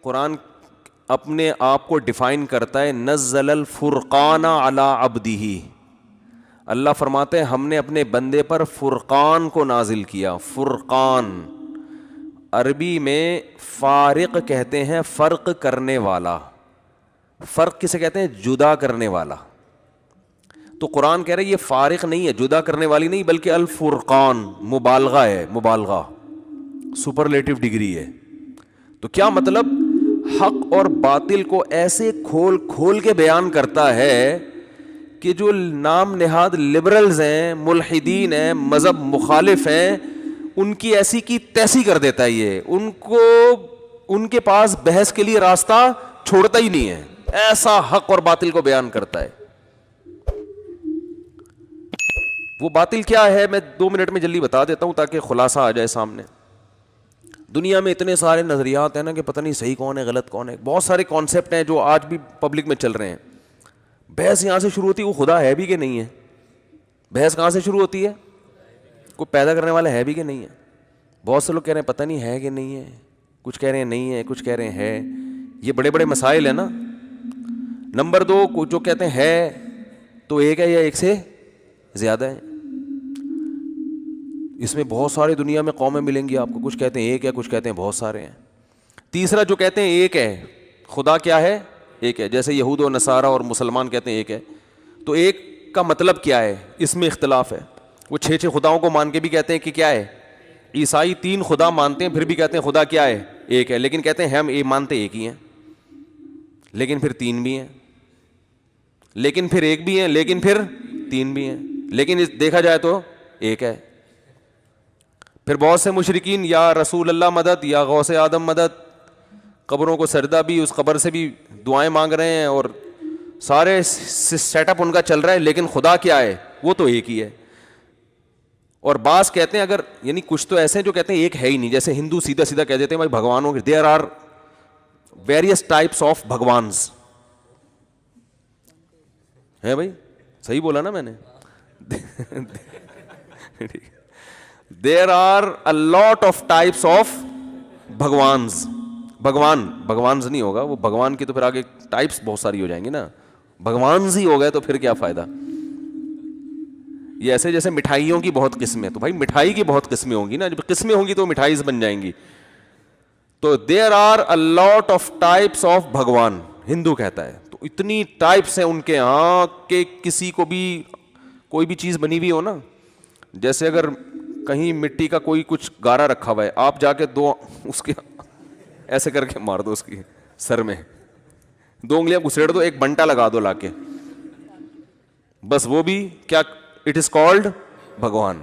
قرآن اپنے آپ کو ڈیفائن کرتا ہے نزل الفرقان علی عبدہ. اللہ فرماتے ہیں ہم نے اپنے بندے پر فرقان کو نازل کیا. فرقان عربی میں فارق کہتے ہیں, فرق کرنے والا. فرق کسے کہتے ہیں؟ جدا کرنے والا. تو قرآن کہہ رہا ہے یہ فارق نہیں ہے, جدا کرنے والی نہیں, بلکہ الفرقان مبالغہ ہے, مبالغہ سپرلیٹو ڈگری ہے. تو کیا مطلب؟ حق اور باطل کو ایسے کھول کھول کے بیان کرتا ہے کہ جو نام نہاد لبرلز ہیں, ملحدین ہیں, مذہب مخالف ہیں, ان کی ایسی کی تیسی کر دیتا ہے. یہ ان کو ان کے پاس بحث کے لیے راستہ چھوڑتا ہی نہیں ہے. ایسا حق اور باطل کو بیان کرتا ہے. وہ باطل کیا ہے میں 2 منٹ میں جلدی بتا دیتا ہوں تاکہ خلاصہ آ جائے سامنے. دنیا میں اتنے سارے نظریات ہیں نا کہ پتہ نہیں صحیح کون ہے غلط کون ہے. بہت سارے کانسیپٹ ہیں جو آج بھی پبلک میں چل رہے ہیں. بحث یہاں سے شروع ہوتی ہے وہ خدا ہے بھی کہ نہیں ہے. بحث کہاں سے شروع ہوتی ہے؟ کوئی پیدا کرنے والا ہے بھی کہ نہیں ہے. بہت سے لوگ کہہ رہے ہیں پتہ نہیں ہے کہ نہیں ہے, کچھ کہہ رہے ہیں نہیں ہے, کچھ کہہ رہے ہیں ہے. یہ بڑے بڑے مسائل ہیں نا. نمبر 2 جو کہتے ہیں ہے تو ایک ہے یا ایک سے زیادہ ہے. اس میں بہت سارے دنیا میں قومیں ملیں گی آپ کو, کچھ کہتے ہیں ایک ہے, کچھ کہتے ہیں بہت سارے ہیں. تیسرا جو کہتے ہیں ایک ہے, خدا کیا ہے؟ ایک ہے. جیسے یہود و نصارہ اور مسلمان کہتے ہیں ایک ہے. تو ایک کا مطلب کیا ہے؟ اس میں اختلاف ہے. وہ 6 خداؤں کو مان کے بھی کہتے ہیں کہ کیا ہے. عیسائی 3 خدا مانتے ہیں پھر بھی کہتے ہیں خدا کیا ہے؟ ایک ہے. لیکن کہتے ہیں ہم یہ مانتے ایک ہی ہیں, لیکن پھر 3 بھی ہیں, لیکن پھر ایک بھی ہیں, لیکن پھر 3 بھی ہیں, لیکن دیکھا جائے تو ایک ہے. پھر بہت سے مشرکین یا رسول اللہ مدد یا غوث آدم مدد, قبروں کو سجدہ بھی, اس قبر سے بھی دعائیں مانگ رہے ہیں اور سارے سیٹ اپ ان کا چل رہا ہے, لیکن خدا کیا ہے؟ وہ تو ایک ہی ہے. اور بعض کہتے ہیں اگر یعنی کچھ تو ایسے ہیں جو کہتے ہیں ایک ہے ہی نہیں. جیسے ہندو سیدھا سیدھا کہہ دیتے ہیں بھائی بھگوانوں کے there are various types of بھگوانس. ہے بھائی صحیح بولا نا میں نے؟ There are a lot of types of بھگوانز. بھگوانز نہیں ہوگا وہ, بھگوان کی تو پھر آگے ٹائپس بہت ساری ہو جائیں گی نا. بھگوانز ہی ہو گئے تو پھر کیا فائدہ. یہ ایسے جیسے مٹھائیوں کی بہت قسمیں, تو بھائی مٹھائی کی بہت قسمیں ہوں گی نا, جب قسمیں ہوں گی تو مٹھائیز بن جائیں گی. تو there are a lot of types of بھگوان ہندو کہتا ہے. تو اتنی ٹائپس ہیں ان کے ہاں کہ کسی کو بھی کوئی بھی چیز بنی ہوئی ہو نا, جیسے اگر کہیں مٹی کا کوئی کچھ گارا رکھا ہوا ہے, آپ جا کے 2 اس کے ایسے کر کے مار دو اس کی سر میں, 2 انگلیاں گھسیڑ دو, ایک بنٹا لگا دو لا کے, بس وہ بھی کیا اٹ از کالڈ بھگوان.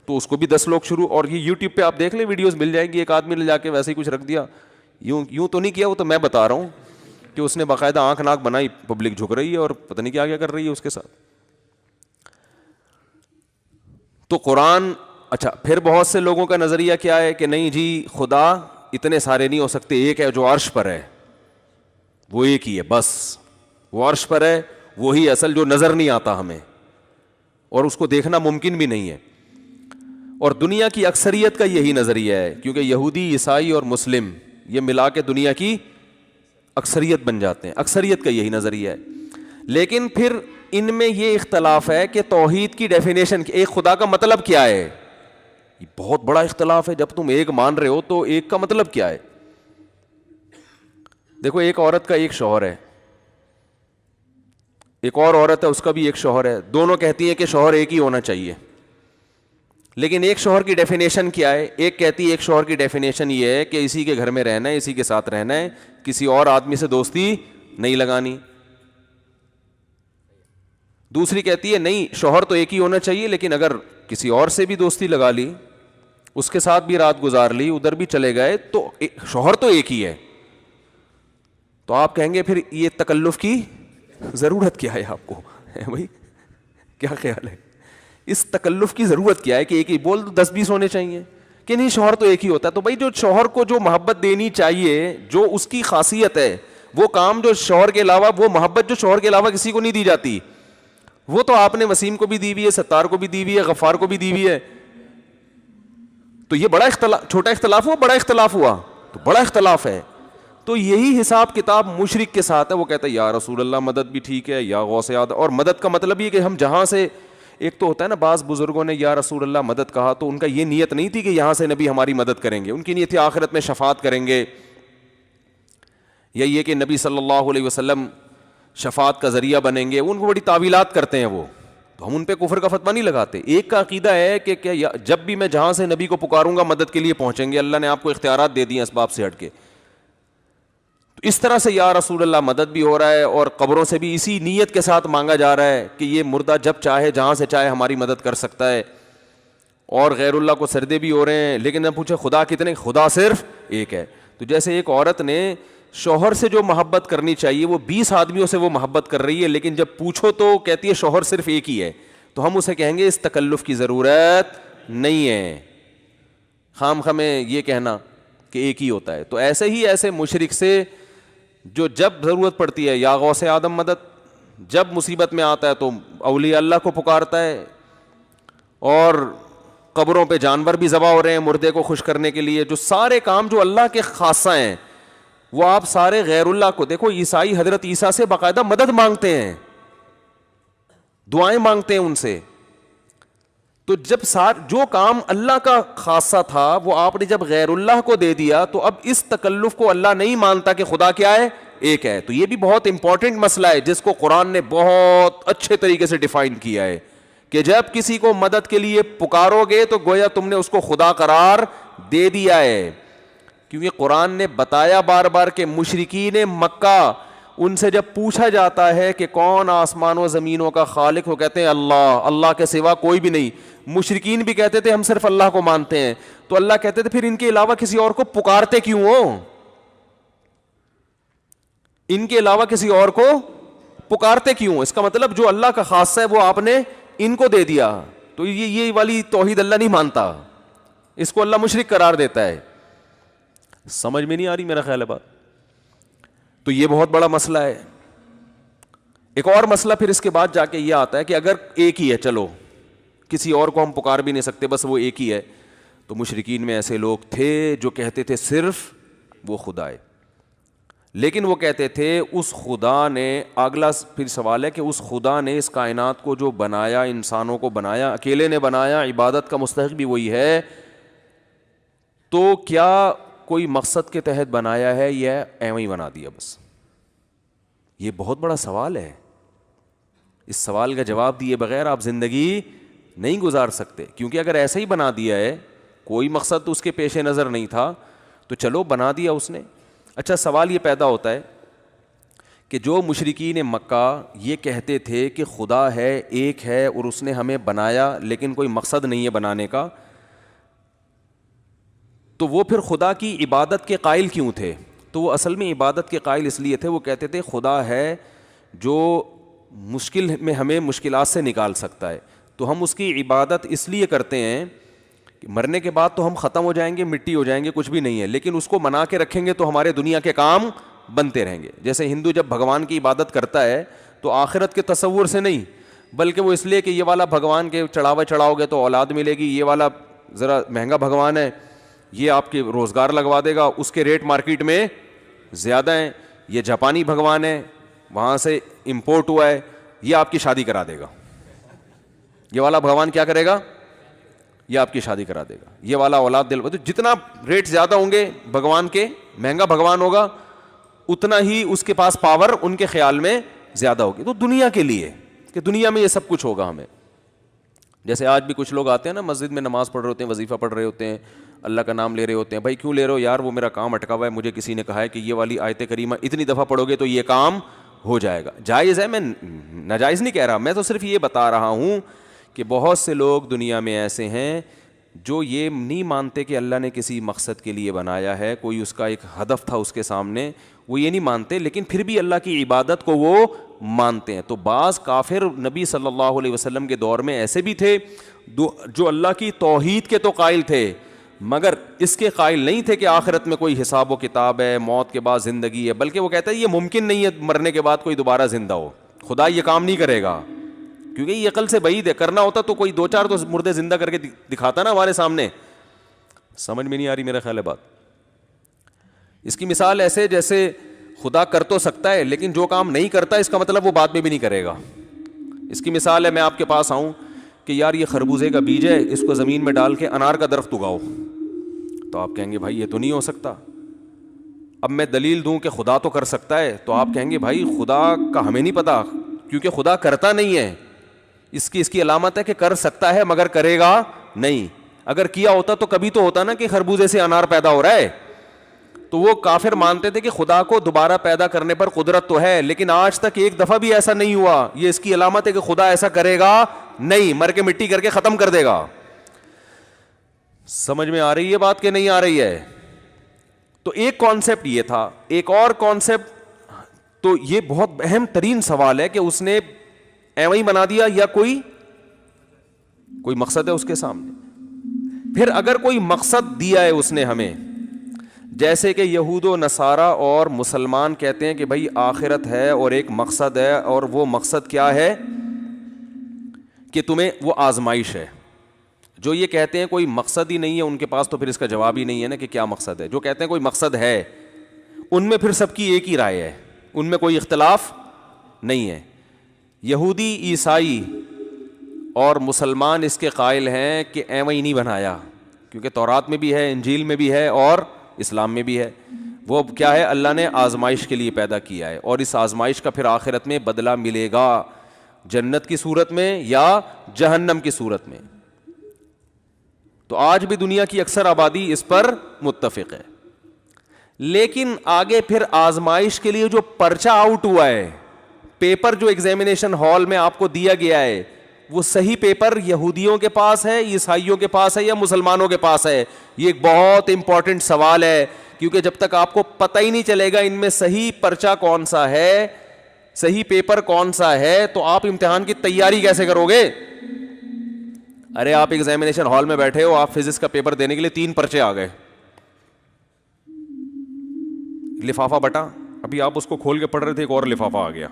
تو اس کو بھی 10 لوگ شروع, اور یہ یوٹیوب پہ آپ دیکھ لیں ویڈیوز مل جائیں گی. ایک آدمی نے جا کے ویسے ہی کچھ رکھ دیا, یوں تو نہیں کیا, وہ تو میں بتا رہا ہوں کہ اس نے باقاعدہ آنکھ ناک بنائی, پبلک جھک رہی ہے اور پتہ نہیں کیا کیا کر رہی ہے اس کے ساتھ. تو قرآن اچھا. پھر بہت سے لوگوں کا نظریہ کیا ہے کہ نہیں جی خدا اتنے سارے نہیں ہو سکتے, ایک ہے جو عرش پر ہے, وہ ایک ہی ہے بس, وہ عرش پر ہے, وہی اصل جو نظر نہیں آتا ہمیں اور اس کو دیکھنا ممکن بھی نہیں ہے. اور دنیا کی اکثریت کا یہی نظریہ ہے, کیونکہ یہودی, عیسائی اور مسلم یہ ملا کے دنیا کی اکثریت بن جاتے ہیں. اکثریت کا یہی نظریہ ہے. لیکن پھر ان میں یہ اختلاف ہے کہ توحید کی ڈیفینیشن, ایک خدا کا مطلب کیا ہے. یہ بہت بڑا اختلاف ہے. جب تم ایک مان رہے ہو تو ایک کا مطلب کیا ہے. دیکھو ایک عورت کا ایک شوہر ہے, ایک اور عورت ہے اس کا بھی ایک شوہر ہے, دونوں کہتی ہیں کہ شوہر ایک ہی ہونا چاہیے. لیکن ایک شوہر کی ڈیفینیشن کیا ہے؟ ایک کہتی ہے, ایک شوہر کی ڈیفینیشن یہ ہے کہ اسی کے گھر میں رہنا ہے, اسی کے ساتھ رہنا ہے, کسی اور آدمی سے دوستی نہیں لگانی. دوسری کہتی ہے نہیں شوہر تو ایک ہی ہونا چاہیے, لیکن اگر کسی اور سے بھی دوستی لگا لی, اس کے ساتھ بھی رات گزار لی, ادھر بھی چلے گئے, تو شوہر تو ایک ہی ہے. تو آپ کہیں گے پھر یہ تکلف کی ضرورت کیا ہے آپ کو بھائی, کیا خیال ہے اس تکلف کی ضرورت کیا ہے کہ ایک ہی بول دو, 10-20 ہونے چاہیے کہ نہیں شوہر تو ایک ہی ہوتا ہے. تو بھائی جو شوہر کو جو محبت دینی چاہیے, جو اس کی خاصیت ہے, وہ کام جو شوہر کے علاوہ, وہ محبت جو شوہر کے علاوہ کسی کو نہیں دی جاتی, وہ تو آپ نے وسیم کو بھی دی ہوئی ہے, ستار کو بھی دی ہوئی ہے, غفار کو بھی دی ہوئی ہے. تو یہ بڑا اختلاف, چھوٹا اختلاف ہوا, بڑا اختلاف ہوا, تو بڑا اختلاف ہے. تو یہی حساب کتاب مشرک کے ساتھ ہے. وہ کہتا ہے یا رسول اللہ مدد بھی ٹھیک ہے, یا غوث اعظم. اور مدد کا مطلب یہ کہ ہم جہاں سے, ایک تو ہوتا ہے نا بعض بزرگوں نے یا رسول اللہ مدد کہا تو ان کا یہ نیت نہیں تھی کہ یہاں سے نبی ہماری مدد کریں گے, ان کی نیت تھی آخرت میں شفاعت کریں گے, یا یہ کہ نبی صلی اللہ علیہ وسلم شفاعت کا ذریعہ بنیں گے. ان کو بڑی تعویلات کرتے ہیں وہ, تو ہم ان پہ کفر کا فتویٰ نہیں لگاتے. ایک کا عقیدہ ہے کہ جب بھی میں جہاں سے نبی کو پکاروں گا مدد کے لیے پہنچیں گے, اللہ نے آپ کو اختیارات دے دیے اسباب سے ہٹ کے. تو اس طرح سے یا رسول اللہ مدد بھی ہو رہا ہے, اور قبروں سے بھی اسی نیت کے ساتھ مانگا جا رہا ہے کہ یہ مردہ جب چاہے جہاں سے چاہے ہماری مدد کر سکتا ہے. اور غیر اللہ کو سجدے بھی ہو رہے ہیں. لیکن جب پوچھے خدا کتنے, خدا صرف ایک ہے. تو جیسے ایک عورت نے شوہر سے جو محبت کرنی چاہیے وہ 20 آدمیوں سے وہ محبت کر رہی ہے, لیکن جب پوچھو تو کہتی ہے شوہر صرف ایک ہی ہے, تو ہم اسے کہیں گے اس تکلف کی ضرورت نہیں ہے, خام خمیں یہ کہنا کہ ایک ہی ہوتا ہے. تو ایسے ہی ایسے مشرک سے جو جب ضرورت پڑتی ہے یا غوث آدم مدد, جب مصیبت میں آتا ہے تو اولیاء اللہ کو پکارتا ہے, اور قبروں پہ جانور بھی ذبح ہو رہے ہیں مردے کو خوش کرنے کے لیے. جو سارے کام جو اللہ کے خاصہ ہیں وہ آپ سارے غیر اللہ کو دیکھو. عیسائی حضرت عیسیٰ سے باقاعدہ مدد مانگتے ہیں, دعائیں مانگتے ہیں ان سے. تو جب جو کام اللہ کا خاصہ تھا وہ آپ نے جب غیر اللہ کو دے دیا, تو اب اس تکلف کو اللہ نہیں مانتا کہ خدا کیا ہے, ایک ہے. تو یہ بھی بہت امپورٹنٹ مسئلہ ہے جس کو قرآن نے بہت اچھے طریقے سے ڈیفائن کیا ہے کہ جب کسی کو مدد کے لیے پکارو گے تو گویا تم نے اس کو خدا قرار دے دیا ہے. کیونکہ قرآن نے بتایا بار بار کہ مشرکین مکہ, ان سے جب پوچھا جاتا ہے کہ کون آسمان و زمینوں کا خالق, وہ کہتے ہیں اللہ, اللہ کے سوا کوئی بھی نہیں. مشرکین بھی کہتے تھے ہم صرف اللہ کو مانتے ہیں. تو اللہ کہتے تھے پھر ان کے علاوہ کسی اور کو پکارتے کیوں ہو, ان کے علاوہ کسی اور کو پکارتے کیوں. اس کا مطلب جو اللہ کا خاصہ ہے وہ آپ نے ان کو دے دیا. تو یہ والی توحید اللہ نہیں مانتا, اس کو اللہ مشرک قرار دیتا ہے. سمجھ میں نہیں آ رہی میرا خیال ہے بات. تو یہ بہت بڑا مسئلہ ہے. ایک اور مسئلہ پھر اس کے بعد جا کے یہ آتا ہے کہ اگر ایک ہی ہے, چلو کسی اور کو ہم پکار بھی نہیں سکتے, بس وہ ایک ہی ہے. تو مشرکین میں ایسے لوگ تھے جو کہتے تھے صرف وہ خدا ہے, لیکن وہ کہتے تھے اس خدا نے, اگلا پھر سوال ہے کہ اس خدا نے اس کائنات کو جو بنایا, انسانوں کو بنایا, اکیلے نے بنایا, عبادت کا مستحق بھی وہی ہے, تو کیا کوئی مقصد کے تحت بنایا ہے یا ایویں ہی بنا دیا بس. یہ بہت بڑا سوال ہے. اس سوال کا جواب دیے بغیر آپ زندگی نہیں گزار سکتے, کیونکہ اگر ایسا ہی بنا دیا ہے, کوئی مقصد تو اس کے پیش نظر نہیں تھا, تو چلو بنا دیا اس نے. اچھا سوال یہ پیدا ہوتا ہے کہ جو مشرکین مکہ یہ کہتے تھے کہ خدا ہے, ایک ہے, اور اس نے ہمیں بنایا لیکن کوئی مقصد نہیں ہے بنانے کا, تو وہ پھر خدا کی عبادت کے قائل کیوں تھے؟ تو وہ اصل میں عبادت کے قائل اس لیے تھے, وہ کہتے تھے خدا ہے جو مشکل میں ہمیں مشکلات سے نکال سکتا ہے, تو ہم اس کی عبادت اس لیے کرتے ہیں کہ مرنے کے بعد تو ہم ختم ہو جائیں گے, مٹی ہو جائیں گے, کچھ بھی نہیں ہے, لیکن اس کو منا کے رکھیں گے تو ہمارے دنیا کے کام بنتے رہیں گے. جیسے ہندو جب بھگوان کی عبادت کرتا ہے تو آخرت کے تصور سے نہیں, بلکہ وہ اس لیے کہ یہ والا بھگوان کے چڑھاوے چڑھاؤ گے تو اولاد ملے گی, یہ والا ذرا مہنگا بھگوان ہے, یہ آپ کے روزگار لگوا دے گا, اس کے ریٹ مارکیٹ میں زیادہ ہیں, یہ جاپانی بھگوان ہے, وہاں سے امپورٹ ہوا ہے, یہ آپ کی شادی کرا دے گا, یہ والا بھگوان کیا کرے گا, یہ آپ کی شادی کرا دے گا, یہ والا اولاد دل. تو جتنا ریٹ زیادہ ہوں گے بھگوان کے, مہنگا بھگوان ہوگا, اتنا ہی اس کے پاس پاور ان کے خیال میں زیادہ ہوگی. تو دنیا کے لیے کہ دنیا میں یہ سب کچھ ہوگا ہمیں. جیسے آج بھی کچھ لوگ آتے ہیں نا مسجد میں, نماز پڑھ رہے ہوتے ہیں, وظیفہ پڑھ رہے ہوتے ہیں, اللہ کا نام لے رہے ہوتے ہیں. بھائی کیوں لے رہے ہو یار؟ وہ میرا کام اٹکا ہوا ہے, مجھے کسی نے کہا ہے کہ یہ والی آیت کریمہ اتنی دفعہ پڑھو گے تو یہ کام ہو جائے گا. جائز ہے, میں ناجائز نہیں کہہ رہا, میں تو صرف یہ بتا رہا ہوں کہ بہت سے لوگ دنیا میں ایسے ہیں جو یہ نہیں مانتے کہ اللہ نے کسی مقصد کے لیے بنایا ہے, کوئی اس کا ایک ہدف تھا اس کے سامنے, وہ یہ نہیں مانتے, لیکن پھر بھی اللہ کی عبادت کو وہ مانتے ہیں. تو بعض کافر نبی صلی اللہ علیہ وسلم کے دور میں ایسے بھی تھے جو اللہ کی توحید کے تو قائل تھے, مگر اس کے قائل نہیں تھے کہ آخرت میں کوئی حساب و کتاب ہے, موت کے بعد زندگی ہے, بلکہ وہ کہتا ہے یہ ممکن نہیں ہے مرنے کے بعد کوئی دوبارہ زندہ ہو, خدا یہ کام نہیں کرے گا, کیونکہ یہ عقل سے بعید ہے. کرنا ہوتا تو کوئی 2-4 تو مردے زندہ کر کے دکھاتا نا ہمارے سامنے. سمجھ میں نہیں آ رہی میرا خیال ہے بات. اس کی مثال ایسے جیسے خدا کر تو سکتا ہے لیکن جو کام نہیں کرتا اس کا مطلب وہ بعد میں بھی نہیں کرے گا. اس کی مثال ہے میں آپ کے پاس آؤں کہ یار یہ خربوزے کا بیج ہے, اس کو زمین میں ڈال کے انار کا درخت اگاؤ, تو آپ کہیں گے بھائی یہ تو نہیں ہو سکتا. اب میں دلیل دوں کہ خدا تو کر سکتا ہے, تو آپ کہیں گے بھائی خدا کا ہمیں نہیں پتا, کیونکہ خدا کرتا نہیں ہے. اس کی علامت ہے کہ کر سکتا ہے مگر کرے گا نہیں. اگر کیا ہوتا تو کبھی تو ہوتا نا کہ خربوزے سے انار پیدا ہو رہا ہے. تو وہ کافر مانتے تھے کہ خدا کو دوبارہ پیدا کرنے پر قدرت تو ہے, لیکن آج تک ایک دفعہ بھی ایسا نہیں ہوا. یہ اس کی علامت ہے کہ خدا ایسا کرے گا نہیں, مر کے مٹی کر کے ختم کر دے گا. سمجھ میں آ رہی ہے بات کہ نہیں آ رہی ہے؟ تو ایک کانسیپٹ یہ تھا. ایک اور کانسیپٹ, تو یہ بہت اہم ترین سوال ہے کہ اس نے ایویں ہی بنا دیا یا کوئی مقصد ہے اس کے سامنے. پھر اگر کوئی مقصد دیا ہے اس نے ہمیں, جیسے کہ یہود و نصارہ اور مسلمان کہتے ہیں کہ بھائی آخرت ہے اور ایک مقصد ہے, اور وہ مقصد کیا ہے کہ تمہیں وہ آزمائش ہے. جو یہ کہتے ہیں کوئی مقصد ہی نہیں ہے ان کے پاس, تو پھر اس کا جواب ہی نہیں ہے نا کہ کیا مقصد ہے. جو کہتے ہیں کوئی مقصد ہے ان میں پھر سب کی ایک ہی رائے ہے, ان میں کوئی اختلاف نہیں ہے. یہودی, عیسائی اور مسلمان اس کے قائل ہیں کہ ایویں ہی نہیں بنایا, کیونکہ تورات میں بھی ہے, انجیل میں بھی ہے اور اسلام میں بھی ہے. وہ کیا ہے, اللہ نے آزمائش کے لیے پیدا کیا ہے, اور اس آزمائش کا پھر آخرت میں بدلہ ملے گا, جنت کی صورت میں یا جہنم کی صورت میں. تو آج بھی دنیا کی اکثر آبادی اس پر متفق ہے. لیکن آگے پھر آزمائش کے لیے جو پرچہ آؤٹ ہوا ہے, پیپر جو ایگزامینیشن ہال میں آپ کو دیا گیا ہے, وہ صحیح پیپر یہودیوں کے پاس ہے, عیسائیوں کے پاس ہے یا مسلمانوں کے پاس ہے؟ یہ ایک بہت امپورٹنٹ سوال ہے, کیونکہ جب تک آپ کو پتہ ہی نہیں چلے گا ان میں صحیح پرچہ کون سا ہے, صحیح پیپر کون سا ہے, تو آپ امتحان کی تیاری کیسے کرو گے؟ ارے آپ ایگزامینیشن ہال میں بیٹھے ہو, آپ فزکس کا پیپر دینے کے لیے 3 پرچے آ گئے, لفافہ بٹا, ابھی آپ اس کو کھول کے پڑھ رہے تھے, ایک اور لفافہ آ گیا,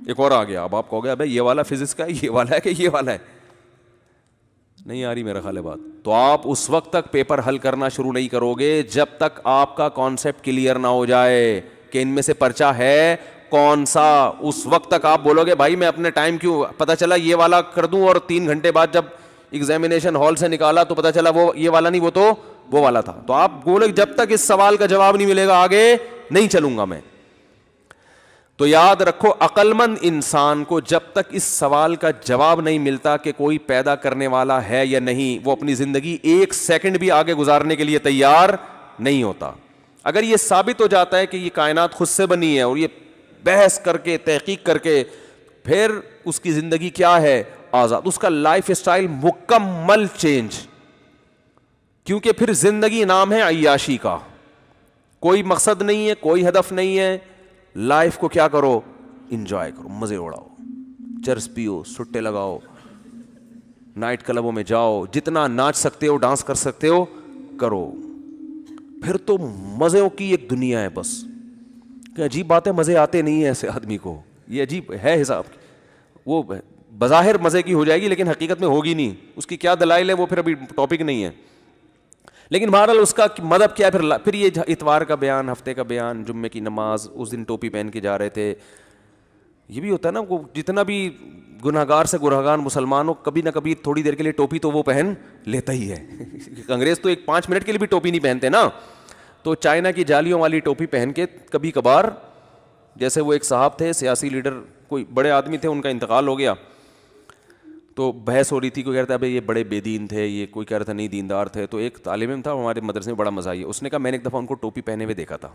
ایک اور آ گیا. اب آپ کہو گے ابے یہ والا فزکس کا ہے, یہ والا ہے کہ یہ والا ہے؟ نہیں آ رہی میرا خیال ہے بات. تو آپ اس وقت تک پیپر حل کرنا شروع نہیں کرو گے جب تک آپ کا کانسیپٹ کلیئر نہ ہو جائے کہ ان میں سے پرچہ ہے کون سا. اس وقت تک آپ بولو گے بھائی میں اپنے ٹائم کیوں, پتہ چلا یہ والا کر دوں, اور 3 گھنٹے بعد جب ایگزامینیشن ہال سے نکالا تو پتہ چلا وہ یہ والا نہیں, وہ تو وہ والا تھا. تو آپ بولو جب تک اس سوال کا جواب نہیں ملے گا آگے نہیں چلوں گا میں. تو یاد رکھو, عقل مند انسان کو جب تک اس سوال کا جواب نہیں ملتا کہ کوئی پیدا کرنے والا ہے یا نہیں, وہ اپنی زندگی 1 سیکنڈ بھی آگے گزارنے کے لیے تیار نہیں ہوتا. اگر یہ ثابت ہو جاتا ہے کہ یہ کائنات خود سے بنی ہے, اور یہ بحث کر کے تحقیق کر کے, پھر اس کی زندگی کیا ہے, آزاد, اس کا لائف اسٹائل مکمل چینج. کیونکہ پھر زندگی نام ہے عیاشی کا, کوئی مقصد نہیں ہے, کوئی ہدف نہیں ہے. لائف کو کیا کرو, انجوائے کرو, مزے اڑاؤ, چرس پیو, سٹے لگاؤ, نائٹ کلبوں میں جاؤ, جتنا ناچ سکتے ہو ڈانس کر سکتے ہو کرو. پھر تو مزوں کی ایک دنیا ہے بس. کہ عجیب بات ہے, مزے آتے نہیں ہیں ایسے آدمی کو, یہ عجیب ہے حساب. وہ بظاہر مزے کی ہو جائے گی لیکن حقیقت میں ہوگی نہیں. اس کی کیا دلائل ہے وہ پھر ابھی ٹاپک نہیں ہے. لیکن بہرحال اس کا مطلب کیا ہے, پھر یہ اتوار کا بیان, ہفتے کا بیان, جمعے کی نماز, اس دن ٹوپی پہن کے جا رہے تھے. یہ بھی ہوتا ہے نا, وہ جتنا بھی گناہگار سے گناہگار مسلمان ہو, کبھی نہ کبھی تھوڑی دیر کے لیے ٹوپی تو وہ پہن لیتا ہی ہے. انگریز تو 5 منٹ کے لیے بھی ٹوپی نہیں پہنتے نا, تو چائنا کی جالیوں والی ٹوپی پہن کے کبھی کبھار, جیسے وہ ایک صاحب تھے سیاسی لیڈر, کوئی بڑے آدمی تھے, ان کا انتقال ہو گیا, تو بحث ہو رہی تھی. کوئی کہتا ہے بھائی یہ بڑے بے دین تھے, یہ کوئی کہہ رہا تھا نہیں دیندار تھے. تو ایک طالب علم تھا ہمارے مدرسے میں, بڑا مزہ آئی, اس نے کہا میں نے ایک دفعہ ان کو ٹوپی پہنے ہوئے دیکھا تھا,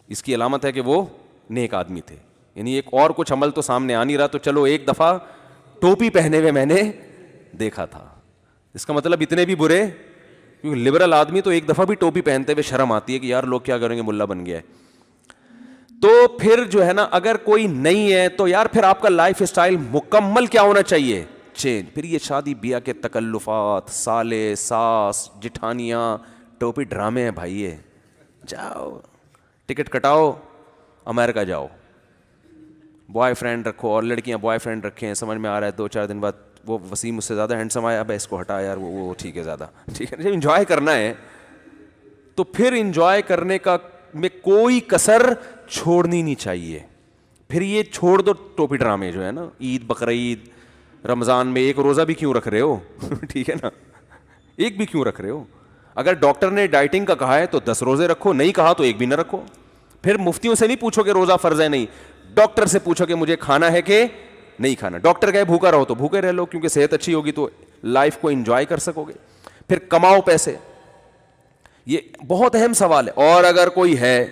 اس کی علامت ہے کہ وہ نیک آدمی تھے. یعنی ایک اور کچھ عمل تو سامنے آ نہیں رہا, تو چلو ایک دفعہ ٹوپی پہنے ہوئے میں نے دیکھا تھا. اس کا مطلب اتنے بھی برے, کیونکہ لبرل آدمی تو ایک دفعہ بھی ٹوپی پہنتے ہوئے شرم آتی ہے کہ یار لوگ کیا کریں گے, ملا بن گیا ہے. تو پھر جو ہے نا, اگر کوئی نہیں ہے تو یار پھر آپ کا لائف اسٹائل مکمل کیا ہونا چاہیے, چینج. پھر یہ شادی بیاہ کے تکلفات, سالے, ساس, جٹھانیاں, ٹوپی ڈرامے ہیں بھائی. یہ جاؤ ٹکٹ کٹاؤ, امریکہ جاؤ, بوائے فرینڈ رکھو, اور لڑکیاں بوائے فرینڈ رکھیں, سمجھ میں آ رہا ہے 2-4 دن بعد وہ وسیم اس سے زیادہ ہینڈسم آیا, اب اس کو ہٹا یار, وہ ٹھیک ہے زیادہ ٹھیک ہے, انجوائے کرنا ہے. تو پھر انجوائے کرنے کا میں کوئی کسر چھوڑنی نہیں چاہیے. پھر یہ چھوڑ دو ٹوپی ڈرامے جو ہے نا, عید بقرعید رمضان میں ایک روزہ بھی کیوں رکھ رہے ہو ٹھیک ہے نا, ایک بھی کیوں رکھ رہے ہو؟ اگر ڈاکٹر نے ڈائٹنگ کا کہا ہے تو 10 روزے رکھو, نہیں کہا تو ایک بھی نہ رکھو. پھر مفتیوں سے نہیں پوچھو کہ روزہ فرض ہے, نہیں, ڈاکٹر سے پوچھو کہ مجھے کھانا ہے کہ نہیں کھانا. ڈاکٹر کہے بھوکا رہو تو بھوکے رہ لو, کیونکہ صحت اچھی ہوگی تو لائف کو انجوائے کر سکو گے. پھر کماؤ پیسے, یہ بہت اہم سوال ہے. اور اگر کوئی ہے,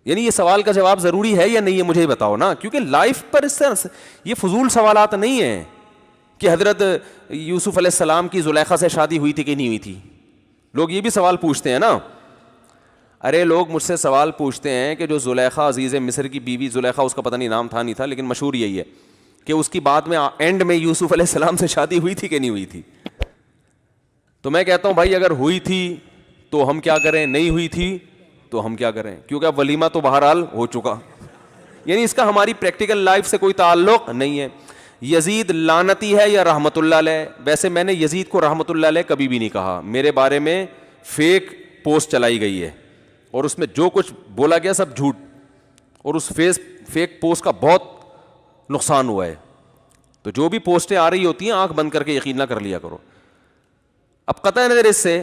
یعنی یہ سوال کا جواب ضروری ہے یا نہیں ہے مجھے بتاؤ نا, کیونکہ لائف پر اس طرح یہ فضول سوالات نہیں ہیں کہ حضرت یوسف علیہ السلام کی زلیخا سے شادی ہوئی تھی کہ نہیں ہوئی تھی. لوگ یہ بھی سوال پوچھتے ہیں نا. ارے لوگ مجھ سے سوال پوچھتے ہیں کہ جو زلیخا عزیز مصر کی بیوی زلیخا, اس کا پتہ نہیں نام تھا نہیں تھا, لیکن مشہور یہی ہے کہ اس کی بعد میں اینڈ میں یوسف علیہ السلام سے شادی ہوئی تھی کہ نہیں ہوئی تھی. تو میں کہتا ہوں بھائی اگر ہوئی تھی تو ہم کیا کریں, نہیں ہوئی تھی تو ہم کیا کریں, کیونکہ اب ولیمہ تو بہرحال ہو چکا. یعنی اس کا ہماری پریکٹیکل لائف سے کوئی تعلق نہیں ہے. یزید لعنتی ہے یا رحمت اللہ علیہ؟ ویسے میں نے یزید کو رحمت اللہ علیہ کبھی بھی نہیں کہا. میرے بارے میں فیک پوسٹ چلائی گئی ہے اور اس میں جو کچھ بولا گیا سب جھوٹ, اور اس فیک پوسٹ کا بہت نقصان ہوا ہے. تو جو بھی پوسٹیں آ رہی ہوتی ہیں آنکھ بند کر کے یقین نہ کر لیا کرو. اب قطع نظر اس سے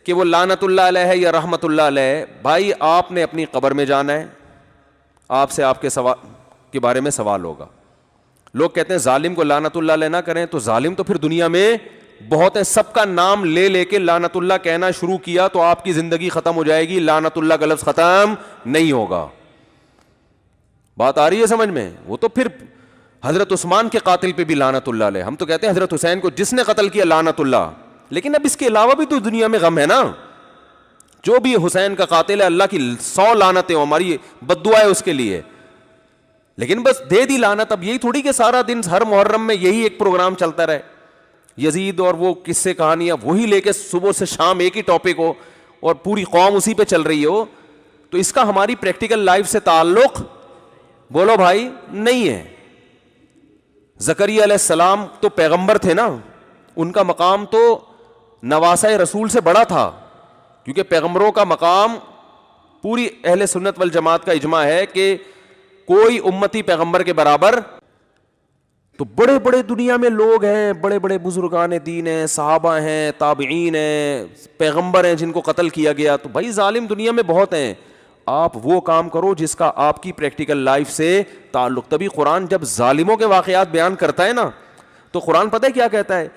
کہ وہ لعنت اللہ علیہ ہے یا رحمت اللہ علیہ, بھائی آپ نے اپنی قبر میں جانا ہے, آپ سے آپ کے بارے میں سوال ہوگا. لوگ کہتے ہیں ظالم کو لعنت اللہ علیہ نہ کریں, تو ظالم تو پھر دنیا میں بہت ہے. سب کا نام لے لے کے لعنت اللہ کہنا شروع کیا تو آپ کی زندگی ختم ہو جائے گی, لعنت اللہ کا لفظ ختم نہیں ہوگا. بات آ رہی ہے سمجھ میں؟ وہ تو پھر حضرت عثمان کے قاتل پہ بھی لعنت اللہ علیہ. ہم تو کہتے ہیں حضرت حسین کو جس نے قتل کیا لعنت اللہ, لیکن اب اس کے علاوہ بھی تو دنیا میں غم ہے نا. جو بھی حسین کا قاتل ہے اللہ کی 100 لعنتیں, ہماری بد دعا ہے اس کے لیے, لیکن بس دے دی لعنت. اب یہی تھوڑی کہ سارا دن ہر محرم میں یہی ایک پروگرام چلتا رہے, یزید اور وہ قصے کہانیاں وہی لے کے صبح سے شام ایک ہی ٹاپک ہو اور پوری قوم اسی پہ چل رہی ہو. تو اس کا ہماری پریکٹیکل لائف سے تعلق بولو بھائی نہیں ہے. زکریا علیہ السلام تو پیغمبر تھے نا, ان کا مقام تو نواسہ رسول سے بڑا تھا, کیونکہ پیغمبروں کا مقام پوری اہل سنت والجماعت کا اجماع ہے کہ کوئی امتی پیغمبر کے برابر. تو بڑے بڑے دنیا میں لوگ ہیں, بڑے بڑے بزرگان دین ہیں, صحابہ ہیں, تابعین ہیں, پیغمبر ہیں جن کو قتل کیا گیا. تو بھائی ظالم دنیا میں بہت ہیں, آپ وہ کام کرو جس کا آپ کی پریکٹیکل لائف سے تعلق. تبھی قرآن جب ظالموں کے واقعات بیان کرتا ہے نا, تو قرآن پتہ ہے کیا کہتا ہے؟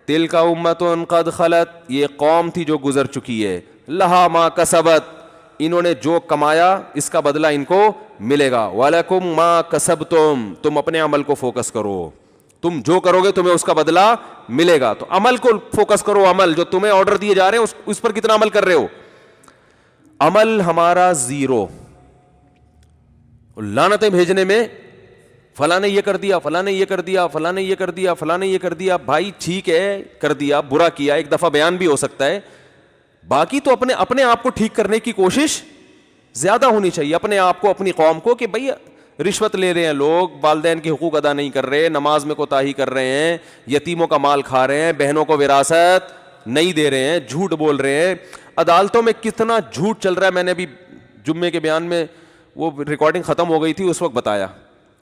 تلک امۃ قد خلت, یہ قوم تھی جو گزر چکی ہے, لہا ما کسبت, انہوں نے جو کمایا اس کا بدلہ ان کو ملے گا, وَلَكُمْ مَا كَسَبْتُمْ, تم اپنے عمل کو فوکس کرو, تم جو کرو گے تمہیں اس کا بدلہ ملے گا. تو عمل کو فوکس کرو, عمل جو تمہیں آرڈر دیے جا رہے ہیں اس پر کتنا عمل کر رہے ہو. عمل ہمارا زیرو, لعنتیں بھیجنے میں فلاں نے یہ کر دیا, فلاں نے یہ کر دیا, فلاں نے یہ کر دیا, فلاں نے یہ کر دیا. بھائی ٹھیک ہے کر دیا, برا کیا, ایک دفعہ بیان بھی ہو سکتا ہے, باقی تو اپنے آپ کو ٹھیک کرنے کی کوشش زیادہ ہونی چاہیے. اپنے آپ کو, اپنی قوم کو, کہ بھئی رشوت لے رہے ہیں لوگ, والدین کے حقوق ادا نہیں کر رہے, نماز میں کوتاہی کر رہے ہیں, یتیموں کا مال کھا رہے ہیں, بہنوں کو وراثت نہیں دے رہے ہیں, جھوٹ بول رہے ہیں. عدالتوں میں کتنا جھوٹ چل رہا ہے. میں نے ابھی جمعے کے بیان میں وہ ریکارڈنگ ختم ہو گئی تھی, اس وقت بتایا,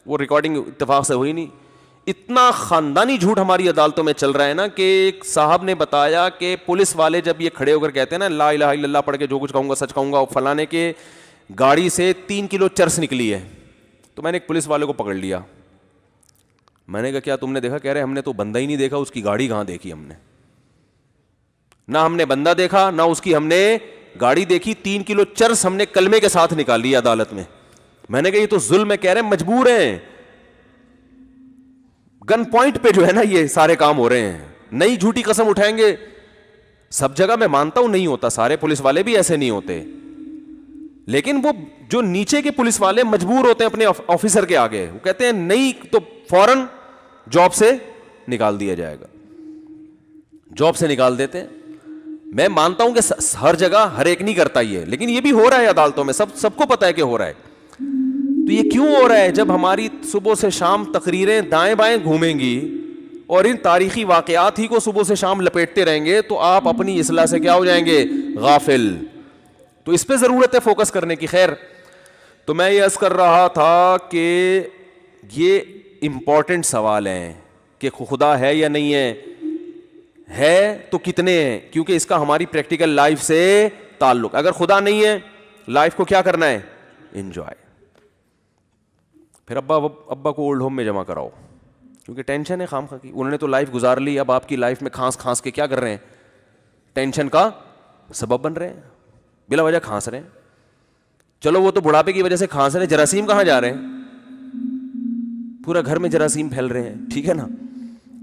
وہ ریکارڈنگ اتفاق سے ہوئی نہیں. اتنا خاندانی جھوٹ ہماری عدالتوں میں چل رہا ہے نا, کہ ایک صاحب نے بتایا کہ پولیس والے جب یہ کھڑے ہو کر کہتے ہیں نا لا الہ الا اللہ پڑھ کے جو کچھ کہوں گا سچ کہوں گا, فلانے کے گاڑی سے 3 کلو چرس نکلی ہے. تو میں نے ایک پولیس والے کو پکڑ لیا, میں نے کہا کیا تم نے دیکھا؟ کہہ رہے ہم نے تو بندہ ہی نہیں دیکھا, اس کی گاڑی کہاں دیکھی ہم نے, نہ ہم نے بندہ دیکھا نہ اس کی ہم نے گاڑی دیکھی. 3 کلو چرس ہم نے کلمے کے ساتھ نکال لیا عدالت میں. میں نے کہا یہ تو ظلم ہے. کہہ رہے ہیں مجبور ہیں, گن پوائنٹ پہ جو ہے نا یہ سارے کام ہو رہے ہیں, نئی جھوٹی قسم اٹھائیں گے. سب جگہ میں مانتا ہوں نہیں ہوتا, سارے پولیس والے بھی ایسے نہیں ہوتے, لیکن وہ جو نیچے کے پولیس والے مجبور ہوتے ہیں اپنے آفیسر کے آگے, وہ کہتے ہیں نہیں تو فوراً جاب سے نکال دیا جائے گا, جاب سے نکال دیتے ہیں. میں مانتا ہوں کہ ہر جگہ ہر ایک نہیں کرتا یہ, لیکن یہ بھی ہو رہا ہے عدالتوں میں, سب کو پتا ہے کہ ہو رہا ہے. تو یہ کیوں ہو رہا ہے؟ جب ہماری صبح سے شام تقریریں دائیں بائیں گھومیں گی اور ان تاریخی واقعات ہی کو صبح سے شام لپیٹتے رہیں گے تو آپ اپنی اصلاح سے کیا ہو جائیں گے؟ غافل. تو اس پہ ضرورت ہے فوکس کرنے کی. خیر, تو میں یہ عرض کر رہا تھا کہ یہ امپورٹنٹ سوال ہیں کہ خدا ہے یا نہیں ہے تو کتنے ہیں, کیونکہ اس کا ہماری پریکٹیکل لائف سے تعلق. اگر خدا نہیں ہے, لائف کو کیا کرنا ہے؟ انجوائے. پھر ابا کو اولڈ ہوم میں جمع کراؤ, کیونکہ ٹینشن ہے خام خواہ کی. انہوں نے تو لائف گزار لی, اب آپ کی لائف میں کھانس کے کیا کر رہے ہیں؟ ٹینشن کا سبب بن رہے ہیں, بلا وجہ کھانس رہے ہیں. چلو وہ تو بڑھاپے کی وجہ سے کھانس رہے ہیں, جراثیم کہاں جا رہے ہیں؟ پورا گھر میں جراثیم پھیل رہے ہیں, ٹھیک ہے نا.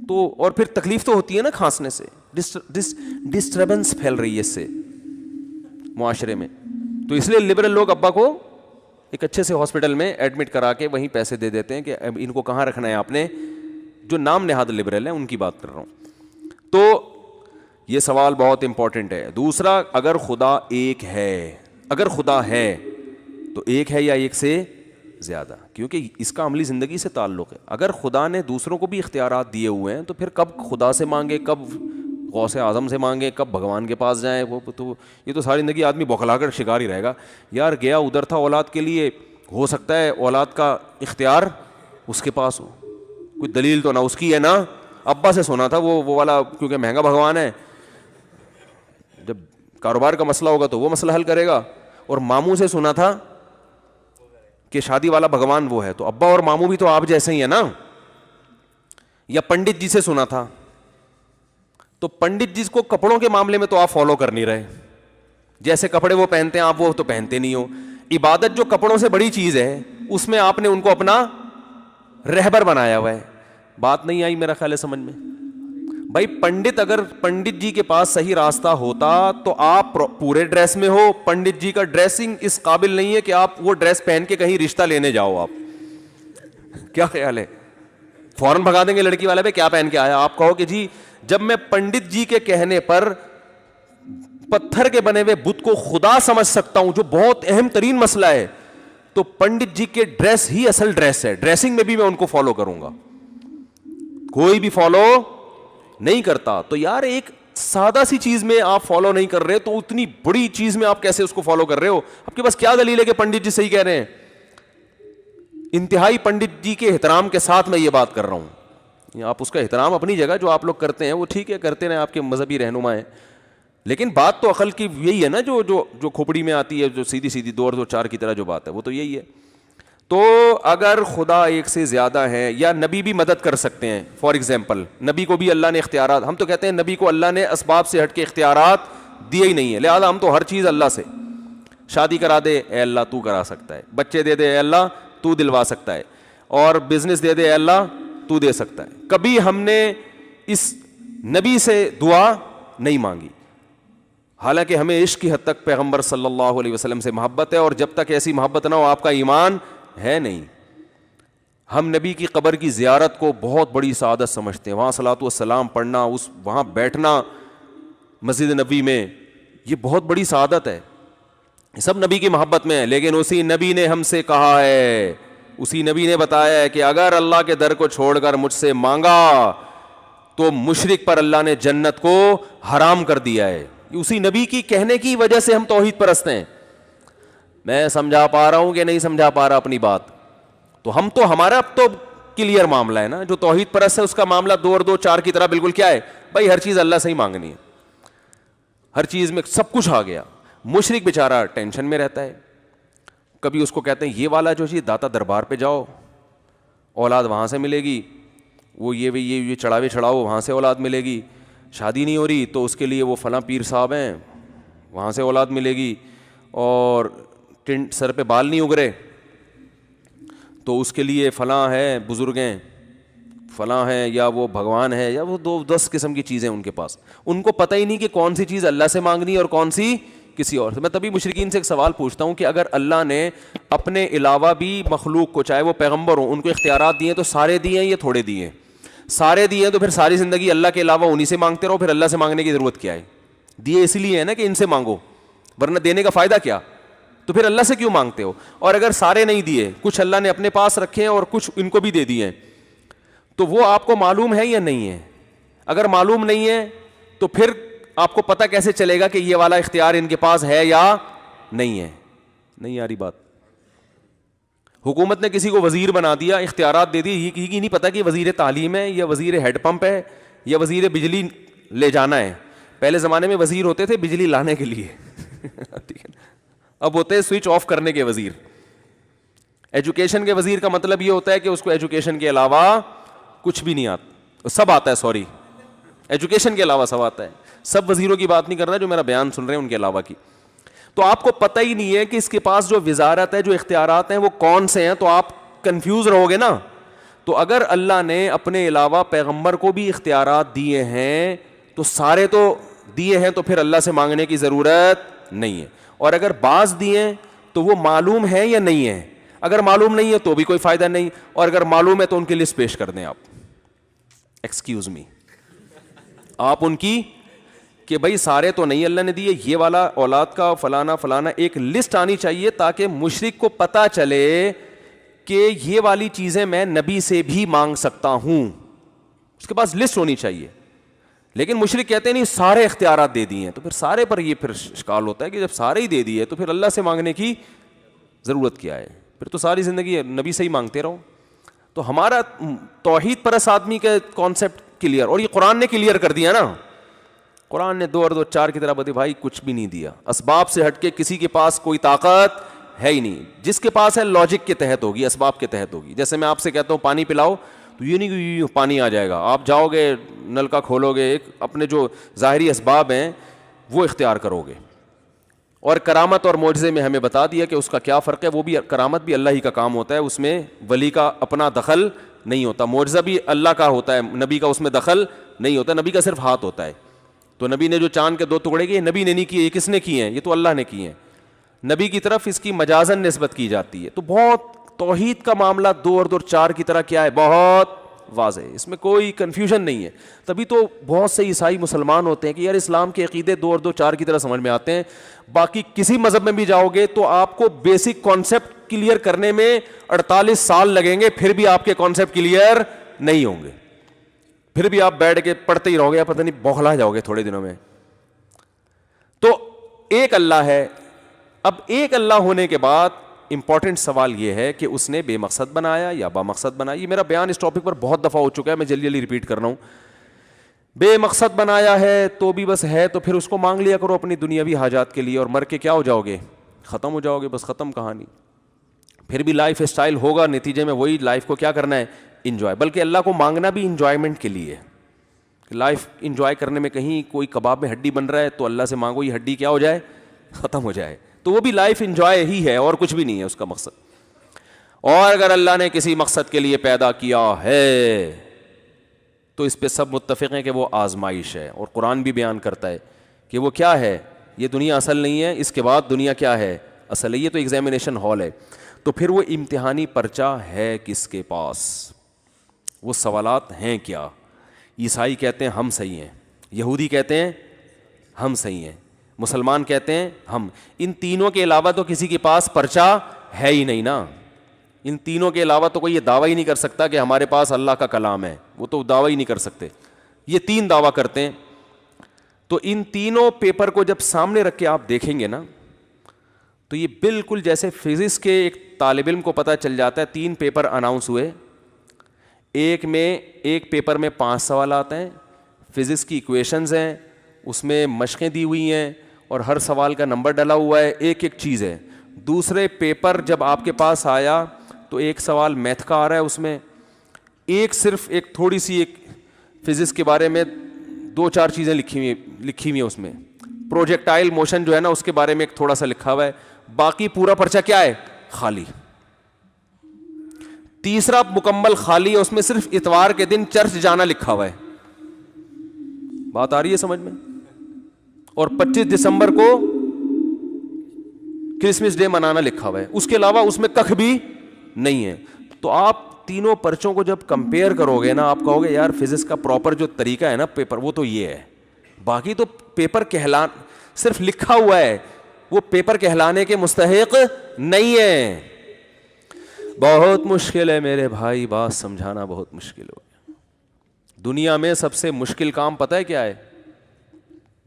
تو اور پھر تکلیف تو ہوتی ہے نا کھانسنے سے, ڈسٹربنس پھیل رہی ہے اس سے معاشرے میں. تو اس لیے لبرل لوگ ابا کو ایک اچھے سے ہاسپٹل میں ایڈمٹ کرا کے وہیں پیسے دے دیتے ہیں کہ اب ان کو کہاں رکھنا ہے آپ نے. جو نام نہاد لبرل ہیں ان کی بات کر رہا ہوں. تو یہ سوال بہت امپورٹنٹ ہے. دوسرا, اگر خدا ایک ہے, اگر خدا ہے تو ایک ہے یا ایک سے زیادہ, کیونکہ اس کا عملی زندگی سے تعلق ہے. اگر خدا نے دوسروں کو بھی اختیارات دیے ہوئے ہیں تو پھر کب خدا سے مانگے, کب غوث اعظم سے مانگے, کب بھگوان کے پاس جائیں. وہ تو یہ تو ساری زندگی آدمی بوکھلا کر شکار ہی رہے گا. یار گیا ادھر تھا اولاد کے لیے, ہو سکتا ہے اولاد کا اختیار اس کے پاس ہو, کوئی دلیل تو نہ اس کی ہے نا. ابا سے سنا تھا وہ والا, کیونکہ مہنگا بھگوان ہے, جب کاروبار کا مسئلہ ہوگا تو وہ مسئلہ حل کرے گا. اور ماموں سے سنا تھا کہ شادی والا بھگوان وہ ہے, تو ابا اور ماموں بھی تو آپ جیسے ہی ہیں نا. یا پنڈت جی سے سنا تھا, تو پنڈت جی کو کپڑوں کے معاملے میں تو آپ فالو کر نہیں رہے, جیسے کپڑے وہ پہنتے ہیں آپ وہ تو پہنتے نہیں ہو. عبادت جو کپڑوں سے بڑی چیز ہے اس میں آپ نے ان کو اپنا رہبر بنایا ہوا ہے. بات نہیں آئی میرا خیال ہے سمجھ میں. بھائی پنڈت, اگر پنڈت جی کے پاس صحیح راستہ ہوتا تو آپ پورے ڈریس میں ہو. پنڈت جی کا ڈریسنگ اس قابل نہیں ہے کہ آپ وہ ڈریس پہن کے کہیں رشتہ لینے جاؤ. آپ کیا خیال ہے؟ فوراً بھگا دیں گے لڑکی والے پہ, کیا پہن کے آیا. آپ کہو کہ جی جب میں پنڈت جی کے کہنے پر پتھر کے بنے ہوئے بت کو خدا سمجھ سکتا ہوں, جو بہت اہم ترین مسئلہ ہے, تو پنڈت جی کے ڈریس ہی اصل ڈریس ہے. ڈریسنگ میں بھی میں ان کو فالو کروں گا, کوئی بھی فالو نہیں کرتا. تو یار ایک سادہ سی چیز میں آپ فالو نہیں کر رہے تو اتنی بڑی چیز میں آپ کیسے اس کو فالو کر رہے ہو؟ آپ کے پاس کیا دلیل ہے کہ پنڈت جی صحیح کہہ رہے ہیں؟ انتہائی پنڈت جی کے احترام کے ساتھ میں یہ بات کر رہا ہوں. آپ اس کا احترام اپنی جگہ جو آپ لوگ کرتے ہیں وہ ٹھیک ہے, کرتے رہیں, آپ کے مذہبی رہنما ہیں, لیکن بات تو عقل کی یہی ہے نا, جو کھوپڑی میں آتی ہے, جو سیدھی سیدھی 2 اور 2 4 کی طرح جو بات ہے وہ تو یہی ہے. تو اگر خدا ایک سے زیادہ ہے, یا نبی بھی مدد کر سکتے ہیں. فار ایگزامپل نبی کو بھی اللہ نے اختیارات, ہم تو کہتے ہیں نبی کو اللہ نے اسباب سے ہٹ کے اختیارات دیے ہی نہیں ہے, لہٰذا ہم تو ہر چیز اللہ سے. شادی کرا دے, اے اللہ تو کرا سکتا ہے. بچے دے دے, اے اللہ تو دلوا سکتا ہے. اور بزنس دے دے, اے اللہ تو دے سکتا ہے. کبھی ہم نے اس نبی سے دعا نہیں مانگی, حالانکہ ہمیں عشق کی حد تک پیغمبر صلی اللہ علیہ وسلم سے محبت ہے, اور جب تک ایسی محبت نہ ہو آپ کا ایمان ہے نہیں. ہم نبی کی قبر کی زیارت کو بہت بڑی سعادت سمجھتے ہیں, وہاں صلاۃ والسلام پڑھنا, وہاں بیٹھنا مسجد نبی میں, یہ بہت بڑی سعادت ہے. سب نبی کی محبت میں ہے, لیکن اسی نبی نے ہم سے کہا ہے, اسی نبی نے بتایا ہے کہ اگر اللہ کے در کو چھوڑ کر مجھ سے مانگا تو مشرک پر اللہ نے جنت کو حرام کر دیا ہے. اسی نبی کی کہنے کی وجہ سے ہم توحید پرست ہیں. میں سمجھا پا رہا ہوں کہ نہیں سمجھا پا رہا اپنی بات؟ تو ہمارا اب تو کلیئر معاملہ ہے نا. جو توحید پرست ہے اس کا معاملہ 2 اور 2 4 کی طرح بالکل کیا ہے بھائی, ہر چیز اللہ سے ہی مانگنی ہے, ہر چیز میں سب کچھ آ گیا. مشرک بیچارہ ٹینشن میں رہتا ہے. کبھی اس کو کہتے ہیں یہ والا جو چیز داتا دربار پہ جاؤ, اولاد وہاں سے ملے گی, وہ یہ چڑھاوے چڑھاؤ وہاں سے اولاد ملے گی. شادی نہیں ہو رہی تو اس کے لیے وہ فلاں پیر صاحب ہیں وہاں سے اولاد ملے گی. اور سر پہ بال نہیں اگ رہے تو اس کے لیے فلاں ہے, بزرگ ہیں فلاں ہیں, یا وہ بھگوان ہے, یا وہ 10 قسم کی چیزیں ان کے پاس. ان کو پتہ ہی نہیں کہ کون سی چیز اللہ سے مانگنی ہے اور کون سی کسی اور سے. میں تبھی مشرکین سے ایک سوال پوچھتا ہوں کہ اگر اللہ نے اپنے علاوہ بھی مخلوق کو, چاہے وہ پیغمبر ہوں, ان کو اختیارات دیے تو سارے دیے ہیں یا تھوڑے دیے ہیں؟ سارے دیے ہیں, تو پھر ساری زندگی اللہ کے علاوہ انہی سے مانگتے رہو, پھر اللہ سے مانگنے کی ضرورت کیا ہے؟ دیے اس لیے ہے نا کہ ان سے مانگو, ورنہ دینے کا فائدہ کیا؟ تو پھر اللہ سے کیوں مانگتے ہو؟ اور اگر سارے نہیں دیے, کچھ اللہ نے اپنے پاس رکھے ہیں اور کچھ ان کو بھی دے دیے ہیں, تو وہ آپ کو معلوم ہے یا نہیں ہے؟ اگر معلوم نہیں ہے تو پھر آپ کو پتہ کیسے چلے گا کہ یہ والا اختیار ان کے پاس ہے یا نہیں ہے؟ نہیں آ رہی بات؟ حکومت نے کسی کو وزیر بنا دیا, اختیارات دے دی, یہ نہیں پتا کہ وزیر تعلیم ہے یا وزیر ہیڈ پمپ ہے یا وزیر بجلی لے جانا ہے. پہلے زمانے میں وزیر ہوتے تھے بجلی لانے کے لیے اب ہوتے ہیں سوئچ آف کرنے کے وزیر. ایجوکیشن کے وزیر کا مطلب یہ ہوتا ہے کہ اس کو ایجوکیشن کے علاوہ کچھ بھی نہیں آتا, سب آتا ہے, سوری ایجوکیشن کے علاوہ سب آتا ہے. سب وزیروں کی بات نہیں کر رہا جو میرا بیان سن رہے ہیں ان کے علاوہ کی. تو آپ کو پتہ ہی نہیں ہے کہ اس کے پاس جو وزارت ہے, جو اختیارات ہیں وہ کون سے ہیں, تو آپ کنفیوز رہو گے نا. تو اگر اللہ نے اپنے علاوہ پیغمبر کو بھی اختیارات دیے ہیں تو سارے تو دیے ہیں, تو پھر اللہ سے مانگنے کی ضرورت نہیں ہے. اور اگر بعض دیے تو وہ معلوم ہے یا نہیں ہے؟ اگر معلوم نہیں ہے تو بھی کوئی فائدہ نہیں, اور اگر معلوم ہے تو ان کی لسٹ پیش کر دیں آپ, ایکسکیوز می, آپ ان کی کہ بھائی سارے تو نہیں اللہ نے دیے, یہ والا اولاد کا فلانا فلانا, ایک لسٹ آنی چاہیے تاکہ مشرک کو پتا چلے کہ یہ والی چیزیں میں نبی سے بھی مانگ سکتا ہوں, اس کے پاس لسٹ ہونی چاہیے. لیکن مشرک کہتے ہیں نہیں سارے اختیارات دے دیے ہیں, تو پھر سارے پر یہ پھر اشکال ہوتا ہے کہ جب سارے ہی دے دیے تو پھر اللہ سے مانگنے کی ضرورت کیا ہے؟ پھر تو ساری زندگی نبی سے ہی مانگتے رہو. تو ہمارا توحید پرست آدمی کا کانسیپٹ کلیئر, اور یہ قرآن نے کلیئر کر دیا نا. قرآن نے 2 اور 2 4 کی طرح بتا بھائی کچھ بھی نہیں دیا, اسباب سے ہٹ کے کسی کے پاس کوئی طاقت ہے ہی نہیں. جس کے پاس ہے لاجک کے تحت ہوگی, اسباب کے تحت ہوگی. جیسے میں آپ سے کہتا ہوں پانی پلاؤ, تو یہ نہیں کہ پانی آ جائے گا, آپ جاؤ گے نل کا کھولو گے, ایک اپنے جو ظاہری اسباب ہیں وہ اختیار کرو گے. اور کرامت اور معجزے میں ہمیں بتا دیا کہ اس کا کیا فرق ہے. وہ بھی کرامت بھی اللہ ہی کا کام ہوتا ہے, اس میں ولی کا اپنا دخل نہیں ہوتا. معجزہ بھی اللہ کا ہوتا ہے, نبی کا اس میں دخل نہیں ہوتا. نبی کا صرف ہاتھ ہوتا ہے. تو نبی نے جو چاند کے 2 ٹکڑے کیے, نبی نے نہیں کیے, یہ کس نے کیے ہیں؟ یہ تو اللہ نے کیے ہیں. نبی کی طرف اس کی مجازن نسبت کی جاتی ہے. تو بہت توحید کا معاملہ 2 اور 2 4 کی طرح کیا ہے, بہت واضح ہے, اس میں کوئی کنفیوژن نہیں ہے. تبھی تو بہت سے عیسائی مسلمان ہوتے ہیں کہ یار اسلام کے عقیدے 2 اور 2 4 کی طرح سمجھ میں آتے ہیں. باقی کسی مذہب میں بھی جاؤ گے تو آپ کو بیسک کانسیپٹ کلیئر کرنے میں 48 سال لگیں گے, پھر بھی آپ کے کانسیپٹ کلیئر نہیں ہوں گے. پھر بھی آپ بیٹھ کے پڑھتے ہی رہو گے, پتہ نہیں بوکھلا جاؤ گے تھوڑے دنوں میں. تو ایک اللہ ہے. اب ایک اللہ ہونے کے بعد امپورٹنٹ سوال یہ ہے کہ اس نے بے مقصد بنایا یا با مقصد بنایا. یہ میرا بیان اس ٹاپک پر بہت دفعہ ہو چکا ہے, میں جلدی جلدی ریپیٹ کر رہا ہوں. بے مقصد بنایا ہے تو بھی بس ہے, تو پھر اس کو مانگ لیا کرو اپنی دنیاوی حاجات کے لیے, اور مر کے کیا ہو جاؤ گے؟ ختم ہو جاؤ گے, بس ختم کہانی. پھر بھی لائف اسٹائل ہوگا نتیجے میں وہی, لائف کو کیا کرنا ہے؟ انجوائے. بلکہ اللہ کو مانگنا بھی انجوائمنٹ کے لیے. لائف انجوائے کرنے میں کہیں کوئی کباب میں ہڈی بن رہا ہے تو اللہ سے مانگو یہ ہڈی کیا ہو جائے؟ ختم ہو جائے. تو وہ بھی لائف انجوائے ہی ہے اور کچھ بھی نہیں ہے اس کا مقصد. اور اگر اللہ نے کسی مقصد کے لیے پیدا کیا ہے تو اس پہ سب متفق ہیں کہ وہ آزمائش ہے. اور قرآن بھی بیان کرتا ہے کہ وہ کیا ہے, یہ دنیا اصل نہیں ہے, اس کے بعد دنیا کیا ہے؟ اصل ہے. یہ تو ایگزامینیشن ہال ہے. تو پھر وہ امتحانی پرچہ ہے کس کے پاس؟ وہ سوالات ہیں کیا؟ عیسائی کہتے ہیں ہم صحیح ہیں, یہودی کہتے ہیں ہم صحیح ہیں, مسلمان کہتے ہیں ہم. ان تینوں کے علاوہ تو کسی کے پاس پرچہ ہے ہی نہیں نا. ان تینوں کے علاوہ تو کوئی یہ دعویٰ ہی نہیں کر سکتا کہ ہمارے پاس اللہ کا کلام ہے. وہ تو دعویٰ ہی نہیں کر سکتے. یہ 3 دعویٰ کرتے ہیں. تو ان تینوں پیپر کو جب سامنے رکھ کے آپ دیکھیں گے نا, تو یہ بالکل جیسے فزکس کے ایک طالب علم کو پتہ چل جاتا ہے 3 پیپر اناؤنس ہوئے, ایک پیپر میں 5 سوالات ہیں, فزکس کی ایکویشنز ہیں, اس میں مشقیں دی ہوئی ہیں اور ہر سوال کا نمبر ڈلا ہوا ہے, ایک چیز ہے. دوسرے پیپر جب آپ کے پاس آیا تو ایک سوال میتھ کا آ رہا ہے, اس میں صرف ایک تھوڑی سی ایک فزکس کے بارے میں 2 4 چیزیں لکھی ہوئی ہیں اس میں. پروجیکٹائل موشن جو ہے نا اس کے بارے میں ایک تھوڑا سا لکھا ہوا ہے, باقی پورا پرچہ کیا ہے؟ خالی. تیسرا مکمل خالی ہے, اس میں صرف اتوار کے دن چرچ جانا لکھا ہوا ہے. بات آ رہی ہے سمجھ میں؟ اور 25 دسمبر کو کرسمس ڈے منانا لکھا ہوا ہے. اس کے علاوہ اس میں کخ بھی نہیں ہے. تو آپ تینوں پرچوں کو جب کمپیئر کرو گے نا, آپ کہو گے یار فزکس کا پراپر جو طریقہ ہے نا پیپر, وہ تو یہ ہے. باقی تو پیپر صرف لکھا ہوا ہے, وہ پیپر کہلانے کے مستحق نہیں ہے. بہت مشکل ہے میرے بھائی, بات سمجھانا بہت مشکل ہو گیا. دنیا میں سب سے مشکل کام پتہ ہے کیا ہے؟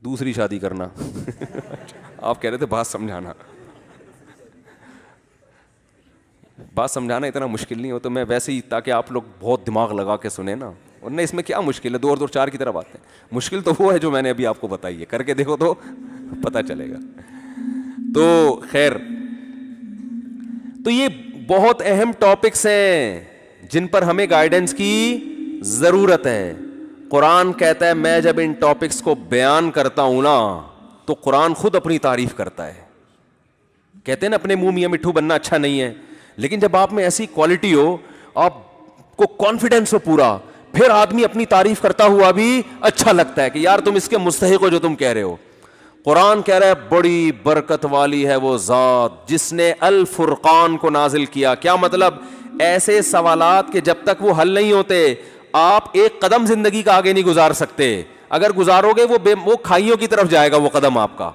دوسری شادی کرنا. آپ کہہ رہے تھے بات سمجھانا. بات سمجھانا اتنا مشکل نہیں ہو تو میں ویسے ہی تاکہ آپ لوگ بہت دماغ لگا کے سنیں نا, ورنہ اس میں کیا مشکل ہے, 2 اور 2 4 کی طرف آتے ہیں. مشکل تو وہ ہے جو میں نے ابھی آپ کو بتائی ہے, کر کے دیکھو تو پتہ چلے گا. تو خیر, تو یہ بہت اہم ٹاپکس ہیں جن پر ہمیں گائیڈنس کی ضرورت ہے. قرآن کہتا ہے میں جب ان ٹاپکس کو بیان کرتا ہوں نا تو قرآن خود اپنی تعریف کرتا ہے. کہتے ہیں نا اپنے منہ میاں مٹھو بننا اچھا نہیں ہے, لیکن جب آپ میں ایسی کوالٹی ہو, آپ کو کانفیڈنس ہو پورا, پھر آدمی اپنی تعریف کرتا ہوا بھی اچھا لگتا ہے کہ یار تم اس کے مستحق ہو جو تم کہہ رہے ہو. قرآن کہہ رہا ہے بڑی برکت والی ہے وہ ذات جس نے الفرقان کو نازل کیا. کیا مطلب؟ ایسے سوالات کے جب تک وہ حل نہیں ہوتے آپ ایک قدم زندگی کا آگے نہیں گزار سکتے. اگر گزارو گے وہ کھائیوں کی طرف جائے گا وہ قدم آپ کا.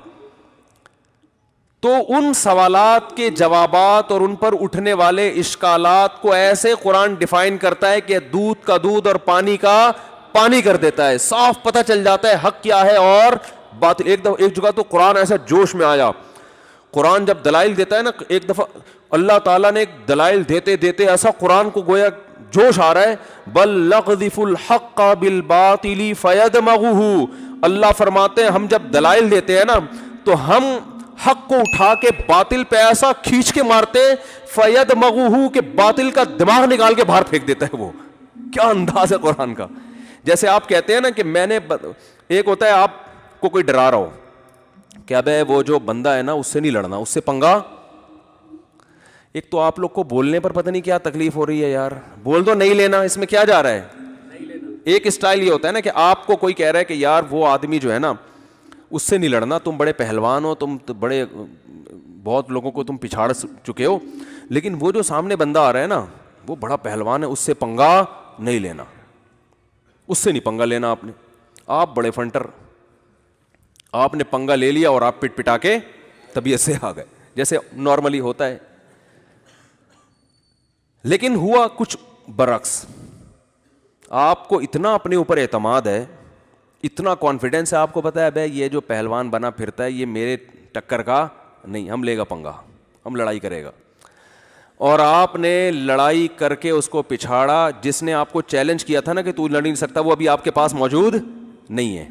تو ان سوالات کے جوابات اور ان پر اٹھنے والے اشکالات کو ایسے قرآن ڈیفائن کرتا ہے کہ دودھ کا دودھ اور پانی کا پانی کر دیتا ہے. صاف پتہ چل جاتا ہے حق کیا ہے اور باطل. ایک جگہ تو قرآن ایسا جوش میں آیا, قرآن جب دلائل دیتا ہے نا, ایک دفعہ اللہ تعالیٰ نے دلائل دیتے دیتے ایسا قرآن کو گویا جوش آ رہا ہے, بل نقذف الحق بالباطل فیدمغہ. اللہ فرماتے ہیں ہم جب دلائل دیتے ہیں نا تو ہم حق کو اٹھا کے باطل پہ ایسا کھینچ کے مارتے ہیں, فیدمغہ کہ باطل کا دماغ نکال کے باہر پھینک دیتا ہے. وہ کیا انداز ہے قرآن کا. جیسے آپ کہتے ہیں نا کہ میں نے, ایک ہوتا ہے آپ کو کوئی ڈرا رہا ہو کہ ابے وہ جو بندہ ہے نا اس سے نہیں لڑنا, اس سے پنگا. ایک تو آپ لوگ کو بولنے پر پتہ نہیں کیا تکلیف ہو رہی ہے یار, بول دو نہیں لینا, اس میں کیا جا رہا ہے. ایک اسٹائل یہ ہوتا ہے نا کہ آپ کو کوئی کہہ رہا ہے کہ یار وہ آدمی جو ہے نا اس سے نہیں لڑنا, تم بڑے پہلوان ہو, تم بڑے بہت لوگوں کو تم پچھاڑ چکے ہو, لیکن وہ جو سامنے بندہ آ رہا ہے نا وہ بڑا پہلوان ہے, اس سے پنگا نہیں لینا, اس سے نہیں پنگا لینا. آپ نے, آپ بڑے فنٹر, آپ نے پنگا لے لیا اور آپ پٹ پٹا کے طبیعت سے آ گئے جیسے نارملی ہوتا ہے. لیکن ہوا کچھ برعکس. آپ کو اتنا اپنے اوپر اعتماد ہے, اتنا کانفیڈینس ہے, آپ کو پتا ہے بھائی یہ جو پہلوان بنا پھرتا ہے یہ میرے ٹکر کا نہیں, ہم لے گا پنگا, ہم لڑائی کرے گا. اور آپ نے لڑائی کر کے اس کو پچھاڑا. جس نے آپ کو چیلنج کیا تھا نا کہ تو لڑ نہیں سکتا, وہ ابھی آپ کے پاس موجود نہیں ہے,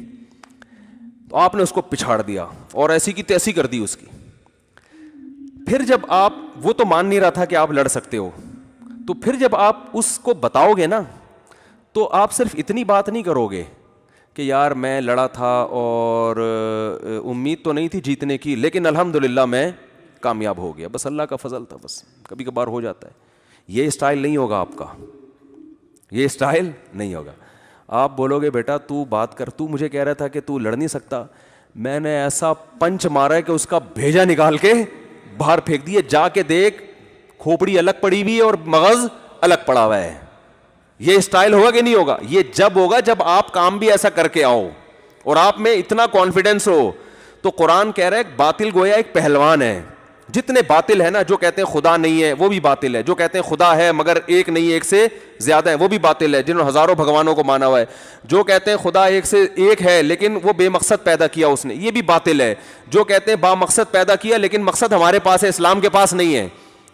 تو آپ نے اس کو پچھاڑ دیا اور ایسی کی تیسی کر دی اس کی. پھر جب آپ, وہ تو مان نہیں رہا تھا کہ آپ لڑ سکتے ہو, تو پھر جب آپ اس کو بتاؤ گے نا تو آپ صرف اتنی بات نہیں کرو گے کہ یار میں لڑا تھا اور امید تو نہیں تھی جیتنے کی لیکن الحمدللہ میں کامیاب ہو گیا, بس اللہ کا فضل تھا, بس کبھی کبھار ہو جاتا ہے. یہ اسٹائل نہیں ہوگا آپ کا, یہ اسٹائل نہیں ہوگا. آپ بولو گے بیٹا تو بات کر, تو مجھے کہہ رہا تھا کہ تو لڑ نہیں سکتا, میں نے ایسا پنچ مارا ہے کہ اس کا بھیجا نکال کے باہر پھینک دیے, جا کے دیکھ کھوپڑی الگ پڑی ہوئی ہے اور مغز الگ پڑا ہوا ہے. یہ اسٹائل ہوگا کہ نہیں ہوگا؟ یہ جب ہوگا جب آپ کام بھی ایسا کر کے آؤ اور آپ میں اتنا کانفیڈنس ہو. تو قرآن کہہ رہا ہے باطل گویا ایک پہلوان ہے. جتنے باطل ہے نا, جو کہتے ہیں خدا نہیں ہے وہ بھی باطل ہے, جو کہتے ہیں خدا ہے مگر ایک نہیں ایک سے زیادہ ہے وہ بھی باطل ہے, جنہوں نے ہزاروں بھگوانوں کو مانا ہوا ہے, جو کہتے ہیں خدا ایک سے ایک ہے لیکن وہ بے مقصد پیدا کیا اس نے, یہ بھی باطل ہے, جو کہتے ہیں با مقصد پیدا کیا لیکن مقصد ہمارے پاس ہے اسلام کے پاس نہیں ہے,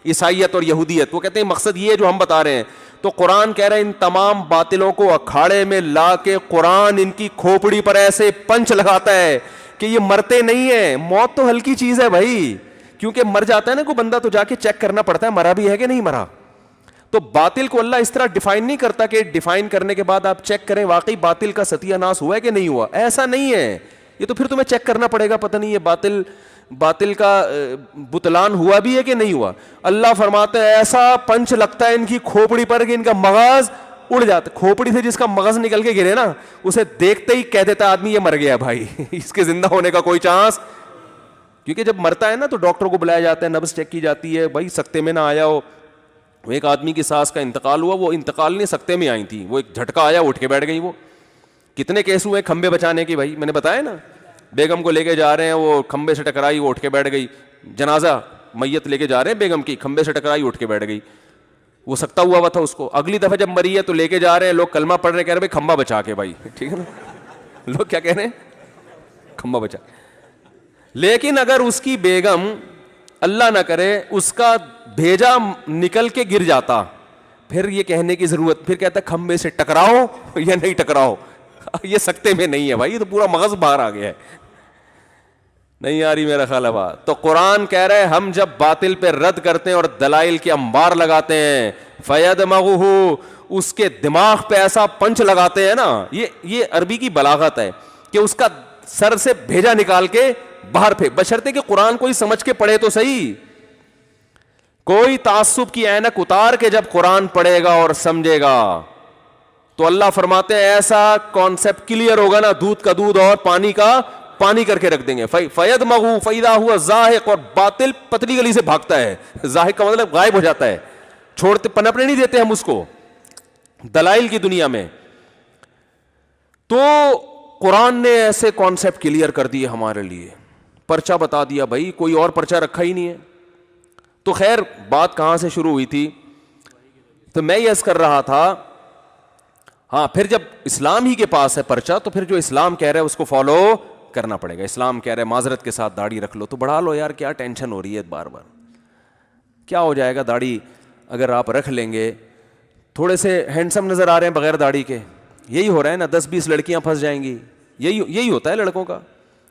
عیسائیت اور یہودیت, وہ کہتے ہیں مقصد یہ ہے جو ہم بتا رہے ہیں. تو قرآن کہہ رہے ہیں ان تمام باطلوں کو اکھاڑے میں لا کے قرآن ان کی کھوپڑی پر ایسے پنچ لگاتا ہے کہ یہ مرتے نہیں ہیں. موت تو ہلکی چیز ہے بھائی, کیونکہ مر جاتا ہے نا کوئی بندہ تو جا کے چیک کرنا پڑتا ہے مرا بھی ہے کہ نہیں مرا. تو باطل کو اللہ اس طرح ڈیفائن نہیں کرتا کہ ڈیفائن کرنے کے بعد آپ چیک کریں واقعی باطل کا ستیہ ناش ہوا ہے کہ نہیں ہوا, ایسا نہیں ہے. یہ تو پھر تمہیں چیک کرنا پڑے گا, پتہ نہیں یہ باطل کا بطلان ہوا بھی ہے کہ نہیں ہوا. اللہ فرماتے ہیں ایسا پنچ لگتا ہے ان کی کھوپڑی پر کہ ان کا مغز اڑ جاتا ہے. کھوپڑی سے جس کا مغز نکل کے گرے نا اسے دیکھتے ہی کہہ دیتا آدمی یہ مر گیا بھائی, اس کے زندہ ہونے کا کوئی چانس. کیونکہ جب مرتا ہے نا تو ڈاکٹر کو بلایا جاتا ہے, نبض چیک کی جاتی ہے, بھائی سکتے میں نہ آیا ہو. ایک آدمی کی ساس کا انتقال ہوا, وہ انتقال نہیں سکتے میں آئی تھی, وہ ایک جھٹکا آیا اٹھ کے بیٹھ گئی. وہ کتنے کیس ہوئے کھمبے بچانے کی, بھائی میں نے بتایا نا, بیگم کو لے کے جا رہے ہیں وہ کھمبے سے ٹکرائی, وہ اٹھ کے بیٹھ گئی. جنازہ میت لے کے جا رہے ہیں بیگم کی, کھمبے سے ٹکرائی اٹھ کے بیٹھ گئی. وہ سکتا ہوا تھا اس کو. اگلی دفعہ جب مری ہے تو لے کے جا رہے ہیں لوگ, کلمہ پڑھ رہے ہیں, کہہ رہے بھائی کھمبا بچا کے بھائی, ٹھیک ہے نا, لوگ کیا کہہ رہے ہیں, کھمبا بچا. لیکن اگر اس کی بیگم اللہ نہ کرے اس کا بھیجا نکل کے گر جاتا, پھر یہ کہنے کی ضرورت, پھر کہتا کھمبے سے ٹکراؤ یا نہیں ٹکراؤ, یہ سکتے میں نہیں ہے بھائی, یہ تو پورا مغز باہر آ گیا ہے. نہیں آ رہی میرا خیال ہے بات. تو قرآن کہہ رہے ہیں ہم جب باطل پہ رد کرتے ہیں اور دلائل کے انبار لگاتے ہیں, فَيَدْمَغُهُ, اس کے دماغ پہ ایسا پنچ لگاتے ہیں نا, یہ عربی کی بلاغت ہے کہ اس کا سر سے بھیجا نکال کے باہر پھینک, بشرطے کہ قرآن کوئی سمجھ کے پڑھے تو صحیح. کوئی تعصب کی اینک اتار کے جب قرآن پڑھے گا اور سمجھے گا تو اللہ فرماتے ہیں ایسا کانسیپٹ کلیئر ہوگا نا, دودھ کا دودھ اور پانی کا پانی کر کے رکھ دیں گے. فَيَدْمَغُ فَإِذَا هُوَ زَاهِقٌ, اور باطل پتلی گلی سے بھاگتا ہے. زاہق کا مطلب غائب ہو جاتا ہے, چھوڑتے پنپنے نہیں دیتے ہم اس کو دلائل کی دنیا میں. تو قرآن نے ایسے کانسیپٹ کلیئر کر دیے ہمارے لیے, پرچہ بتا دیا بھائی, کوئی اور پرچہ رکھا ہی نہیں ہے. تو خیر بات کہاں سے شروع ہوئی تھی, تو میں یہ عرض کر رہا تھا, ہاں پھر جب اسلام ہی کے پاس ہے پرچہ تو پھر جو اسلام کہہ رہا ہے اس کو فالو کرنا پڑے گا. اسلام کہہ رہے ہیں معذرت کے ساتھ داڑھی رکھ لو, تو بڑھا لو یار, کیا ٹینشن ہو رہی ہے بار بار, کیا ہو جائے گا داڑھی اگر آپ رکھ لیں گے, تھوڑے سے ہینڈسم نظر آ رہے ہیں بغیر داڑھی کے, یہی ہو رہا ہے نا, 10-20 لڑکیاں پھنس جائیں گی, یہی ہوتا ہے لڑکوں کا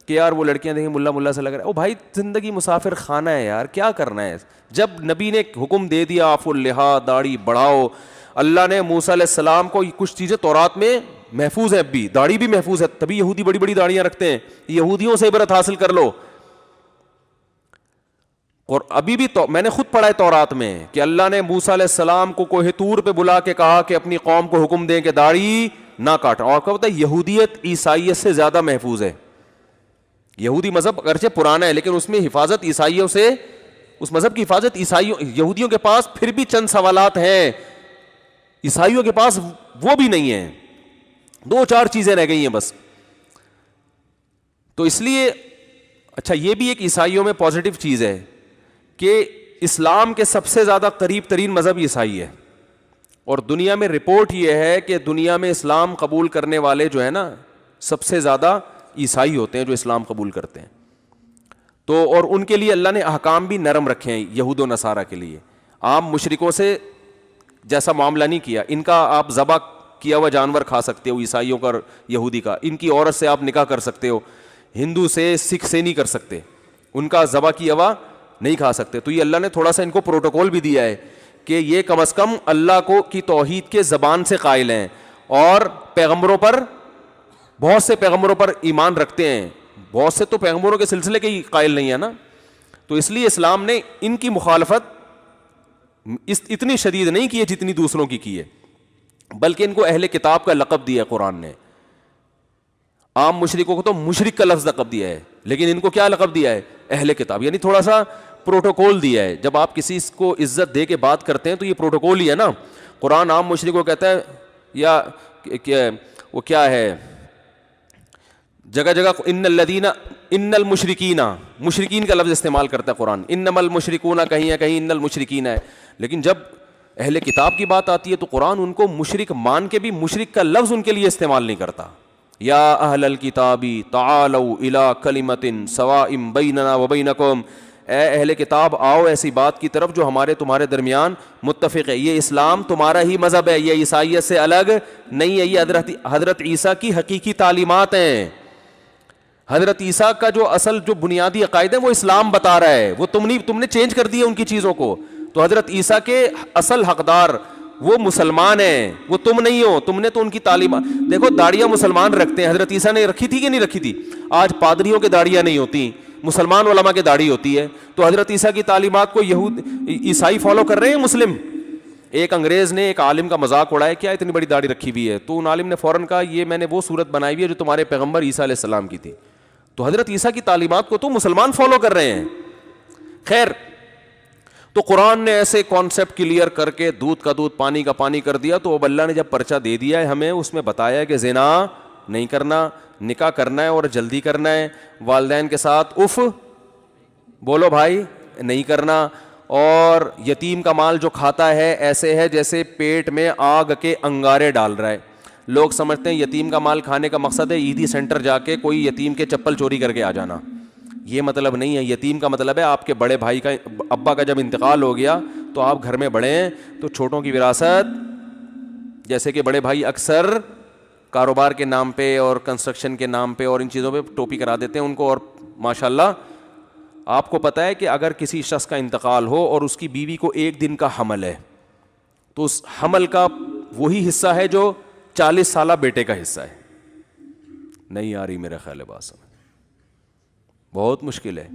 کہ یار وہ لڑکیاں دیکھیں ملا سے لگ رہا ہے. او بھائی زندگی مسافر خانہ ہے یار, کیا کرنا ہے. جب نبی نے حکم دے دیا عفو اللحیٰ, داڑھی بڑھاؤ, اللہ نے موسیٰ علیہ السلام کو کچھ چیزیں تورات میں محفوظ ہیں, اب بھی داڑھی بھی محفوظ ہے, تبھی یہودی بڑی بڑی داڑیاں رکھتے ہیں. یہودیوں سے عبرت حاصل کر لو. اور ابھی بھی میں نے خود پڑھا ہے تورات میں کہ اللہ نے موسیٰ علیہ السلام کو کوہ طور پہ بلا کے کہا کہ اپنی قوم کو حکم دیں کہ داڑھی نہ کاٹیں. اور کیا ہوتا ہے, یہودیت عیسائیت سے زیادہ محفوظ ہے. یہودی مذہب اگرچہ پرانا ہے لیکن اس میں حفاظت عیسائیوں سے, اس مذہب کی حفاظت یہودیوں کے پاس پھر بھی چند سوالات ہیں, عیسائیوں کے پاس وہ بھی نہیں ہیں, 2-4 چیزیں رہ گئی ہیں بس. تو اس لیے اچھا یہ بھی ایک عیسائیوں میں پازیٹو چیز ہے کہ اسلام کے سب سے زیادہ قریب ترین مذہب عیسائی ہے, اور دنیا میں رپورٹ یہ ہے کہ دنیا میں اسلام قبول کرنے والے جو ہے نا سب سے زیادہ عیسائی ہوتے ہیں جو اسلام قبول کرتے ہیں. تو اور ان کے لیے اللہ نے احکام بھی نرم رکھے ہیں یہود و نصارہ کے لیے. عام مشرکوں سے جیسا معاملہ نہیں کیا, ان کا آپ ذبح کیا ہوا جانور کھا سکتے ہو عیسائیوں کا اور یہودی کا, ان کی عورت سے آپ نکاح کر سکتے ہو, ہندو سے سکھ سے نہیں کر سکتے, ان کا ذبح کیا ہوا نہیں کھا سکتے. تو یہ اللہ نے تھوڑا سا ان کو پروٹوکول بھی دیا ہے کہ یہ کم از کم اللہ کو کی توحید کے زبان سے قائل ہیں اور پیغمبروں پر, بہت سے پیغمبروں پر ایمان رکھتے ہیں, بہت سے تو پیغمبروں کے سلسلے کے ہی قائل نہیں ہے نا. تو اس لیے اسلام نے ان کی مخالفت اتنی شدید نہیں کی ہے جتنی دوسروں کی ہے, بلکہ ان کو اہل کتاب کا لقب دیا ہے قرآن نے. عام مشرکوں کو تو مشرک کا لفظ لقب دیا ہے, لیکن ان کو کیا لقب دیا ہے, اہل کتاب, یعنی تھوڑا سا پروٹوکول دیا ہے. جب آپ کسی کو عزت دے کے بات کرتے ہیں تو یہ پروٹوکول ہی ہے نا. قرآن عام مشرکوں کو کہتا ہے, یا وہ کیا ہے, جگہ جگہ ان المشرکین, مشرکین کا لفظ استعمال کرتا ہے قرآن, انما المشرکون کہیں ہے, کہیں ان المشرکین ہے. لیکن جب اہل کتاب کی بات آتی ہے تو قرآن ان کو مشرک مان کے بھی مشرک کا لفظ ان کے لیے استعمال نہیں کرتا. یا اہل الکتاب تعالوا الی کلمۃ سواء بیننا وبینکم, اے اہل کتاب آؤ ایسی بات کی طرف جو ہمارے تمہارے درمیان متفق ہے. یہ اسلام تمہارا ہی مذہب ہے, یہ عیسائیت سے الگ نہیں ہے, یہ حضرت عیسیٰ کی حقیقی تعلیمات ہیں. حضرت عیسیٰ کا جو اصل جو بنیادی عقائد ہے وہ اسلام بتا رہا ہے, وہ تم نے چینج کر دیا ان کی چیزوں کو. تو حضرت عیسیٰ کے اصل حقدار وہ مسلمان ہیں, وہ تم نہیں ہو. تم نے تو ان کی تعلیمات, دیکھو داڑیاں مسلمان رکھتے ہیں, حضرت عیسیٰ نے رکھی تھی کہ نہیں رکھی تھی. آج پادریوں کے داڑیاں نہیں ہوتی, مسلمان علماء کے داڑھی ہوتی ہے. تو حضرت عیسیٰ کی تعلیمات کو عیسائی فالو کر رہے ہیں, مسلم. ایک انگریز نے ایک عالم کا مذاق اڑایا, کیا اتنی بڑی داڑھی رکھی ہوئی ہے, تو ان عالم نے فوراً کہا یہ میں نے وہ صورت بنائی ہوئی ہے جو تمہارے پیغمبر عیسیٰ علیہ السلام کی تھی. تو حضرت عیسیٰ کی تعلیمات کو تو مسلمان فالو کر رہے ہیں. خیر, تو قرآن نے ایسے کانسیپٹ کلیئر کر کے دودھ کا دودھ پانی کا پانی کر دیا. تو اب اللہ نے جب پرچہ دے دیا ہے ہمیں, اس میں بتایا کہ زنا نہیں کرنا, نکاح کرنا ہے اور جلدی کرنا ہے, والدین کے ساتھ اف بولو بھائی نہیں کرنا, اور یتیم کا مال جو کھاتا ہے ایسے ہے جیسے پیٹ میں آگ کے انگارے ڈال رہا ہے. لوگ سمجھتے ہیں یتیم کا مال کھانے کا مقصد ہے عیدی سینٹر جا کے کوئی یتیم کے چپل چوری کر کے آ جانا. یہ مطلب نہیں ہے. یتیم کا مطلب ہے آپ کے بڑے بھائی کا ابا کا جب انتقال ہو گیا تو آپ گھر میں بڑے ہیں تو چھوٹوں کی وراثت, جیسے کہ بڑے بھائی اکثر کاروبار کے نام پہ اور کنسٹرکشن کے نام پہ اور ان چیزوں پہ ٹوپی کرا دیتے ہیں ان کو. اور ماشاءاللہ آپ کو پتہ ہے کہ اگر کسی شخص کا انتقال ہو اور اس کی بیوی کو 1 دن کا حمل ہے تو اس حمل کا وہی حصہ ہے جو 40 سالہ بیٹے کا حصہ ہے. نہیں آ رہی میرا خیال ہے بات سمجھ, بہت مشکل ہے.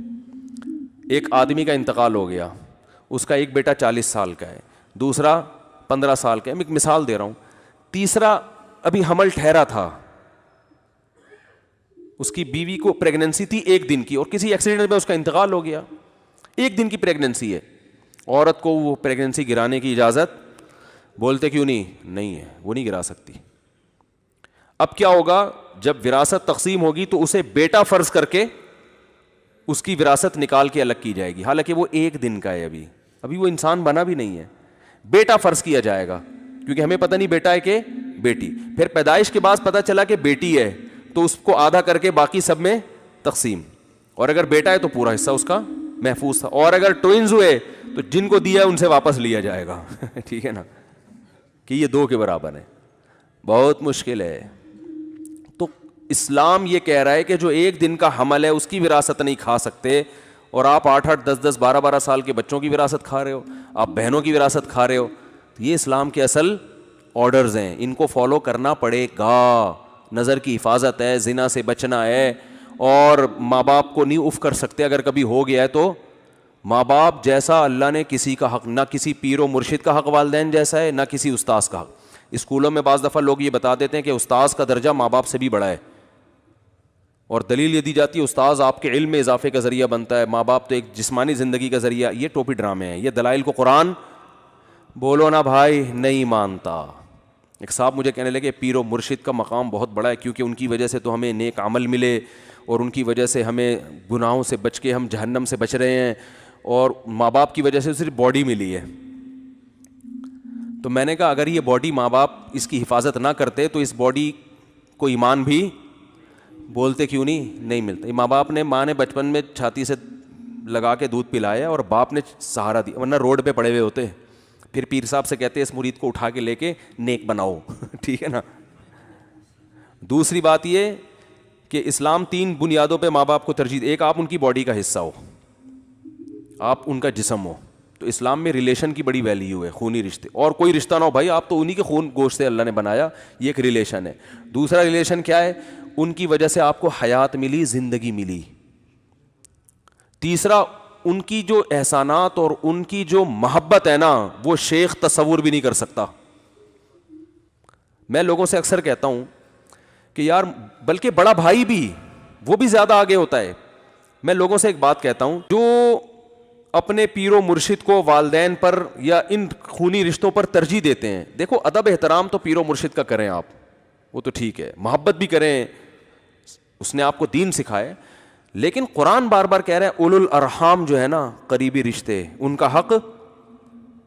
ایک آدمی کا انتقال ہو گیا, اس کا ایک بیٹا 40 سال کا ہے, دوسرا 15 سال کا ہے, میں ایک مثال دے رہا ہوں, تیسرا ابھی حمل ٹھہرا تھا, اس کی بیوی کو پریگننسی تھی 1 دن کی اور کسی ایکسیڈنٹ میں اس کا انتقال ہو گیا. 1 دن کی پریگننسی ہے, عورت کو وہ پریگننسی گرانے کی اجازت بولتے کیوں نہیں ہے, وہ نہیں گرا سکتی. اب کیا ہوگا, جب وراثت تقسیم ہوگی تو اسے بیٹا فرض کر کے اس کی وراثت نکال کے الگ کی جائے گی, حالانکہ وہ 1 دن کا ہے, ابھی وہ انسان بنا بھی نہیں ہے. بیٹا فرض کیا جائے گا کیونکہ ہمیں پتہ نہیں بیٹا ہے کہ بیٹی. پھر پیدائش کے بعد پتہ چلا کہ بیٹی ہے تو اس کو آدھا کر کے باقی سب میں تقسیم, اور اگر بیٹا ہے تو پورا حصہ اس کا محفوظ تھا, اور اگر ٹوئنز ہوئے تو جن کو دیا ہے ان سے واپس لیا جائے گا. ٹھیک ہے نا, کہ یہ 2 کے برابر ہے. بہت مشکل ہے. تو اسلام یہ کہہ رہا ہے کہ جو 1 دن کا حمل ہے اس کی وراثت نہیں کھا سکتے, اور آپ 8-8 10-10 12-12 سال کے بچوں کی وراثت کھا رہے ہو, آپ بہنوں کی وراثت کھا رہے ہو. یہ اسلام کے اصل آرڈرز ہیں, ان کو فالو کرنا پڑے گا. نظر کی حفاظت ہے, زنا سے بچنا ہے, اور ماں باپ کو نہیں اف کر سکتے اگر کبھی ہو گیا ہے تو. ماں باپ جیسا اللہ نے کسی کا حق, نہ کسی پیر و مرشد کا حق والدین جیسا ہے, نہ کسی استاذ کا حق. اسکولوں میں بعض دفعہ لوگ یہ بتا دیتے ہیں کہ استاذ کا درجہ ماں باپ سے بھی بڑا ہے, اور دلیل یہ دی جاتی ہے استاذ آپ کے علم میں اضافے کا ذریعہ بنتا ہے, ماں باپ تو ایک جسمانی زندگی کا ذریعہ. یہ ٹوپی ڈرامے ہیں, یہ دلائل کو قرآن بولو نا بھائی نہیں مانتا. ایک صاحب مجھے کہنے لگے پیر و مرشد کا مقام بہت بڑا ہے کیونکہ ان کی وجہ سے تو ہمیں نیک عمل ملے, اور ان کی وجہ سے ہمیں گناہوں سے بچ کے ہم جہنم سے بچ رہے ہیں, اور ماں باپ کی وجہ سے صرف باڈی ملی ہے. تو میں نے کہا اگر یہ باڈی ماں باپ اس کی حفاظت نہ کرتے تو اس باڈی کو ایمان بھی بولتے کیوں نہیں ملتا. ماں باپ نے, ماں نے بچپن میں چھاتی سے لگا کے دودھ پلایا اور باپ نے سہارا دیا, ورنہ روڈ پہ پڑے ہوئے ہوتے. پھر پیر صاحب سے کہتے اس مرید کو اٹھا کے لے کے نیک بناؤ. ٹھیک ہے نا. دوسری بات یہ کہ اسلام 3 بنیادوں پہ ماں باپ کو ترجیح. ایک, آپ ان کی باڈی کا حصہ ہو, آپ ان کا جسم ہو, تو اسلام میں ریلیشن کی بڑی ویلیو ہے, خونی رشتے. اور کوئی رشتہ نہ ہو بھائی, آپ تو انہی کے خون گوشت سے اللہ نے بنایا, یہ ایک ریلیشن ہے. دوسرا ریلیشن کیا ہے, ان کی وجہ سے آپ کو حیات ملی, زندگی ملی. تیسرا, ان کی جو احسانات اور ان کی جو محبت ہے نا وہ شیخ تصور بھی نہیں کر سکتا. میں لوگوں سے اکثر کہتا ہوں کہ یار, بلکہ بڑا بھائی بھی وہ بھی زیادہ آگے ہوتا ہے. میں لوگوں سے ایک بات کہتا ہوں, جو اپنے پیر و مرشد کو والدین پر یا ان خونی رشتوں پر ترجیح دیتے ہیں, دیکھو ادب احترام تو پیر و مرشد کا کریں آپ, وہ تو ٹھیک ہے, محبت بھی کریں, اس نے آپ کو دین سکھائے, لیکن قرآن بار بار کہہ رہا ہے اولو الارحام جو ہے نا قریبی رشتے, ان کا حق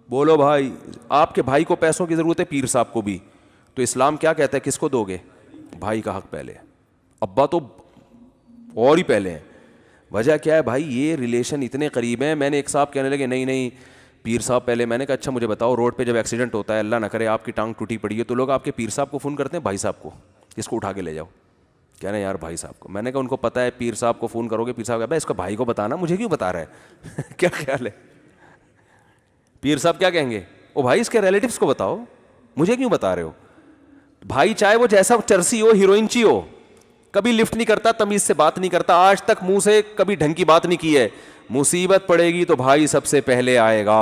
بولو بھائی. آپ کے بھائی کو پیسوں کی ضرورت ہے, پیر صاحب کو بھی, تو اسلام کیا کہتا ہے کس کو دو گے؟ بھائی کا حق پہلے, ابا تو اور ہی پہلے ہیں. وجہ کیا ہے بھائی, یہ ریلیشن اتنے قریب ہیں. میں نے ایک صاحب کہنے لگے نہیں پیر صاحب پہلے. میں نے کہا اچھا مجھے بتاؤ, روڈ پہ جب ایکسیڈنٹ ہوتا ہے, اللہ نہ کرے آپ کی ٹانگ ٹوٹی پڑی ہے, تو لوگ آپ کے پیر صاحب کو فون کرتے ہیں بھائی صاحب کو, اس کو اٹھا کے لے جاؤ, کہہ رہے ہیں یار بھائی صاحب کو. میں نے کہا ان کو پتہ ہے پیر صاحب کو فون کرو گے, پیر صاحب کہا اس کو بھائی کو بتانا, مجھے کیوں بتا رہا ہے؟ کیا خیال ہے؟ پیر صاحب کیا کہیں گے, او بھائی اس کے ریلیٹیوس کو بتاؤ, مجھے کیوں بتا رہے ہو؟ بھائی چاہے وہ جیسا چرسی ہو, ہیروئنچی ہو, کبھی لفٹ نہیں کرتا, تمیز سے بات نہیں کرتا, آج تک منہ سے کبھی ڈھنگ کی بات نہیں کی ہے, مصیبت پڑے گی تو بھائی سب سے پہلے آئے گا.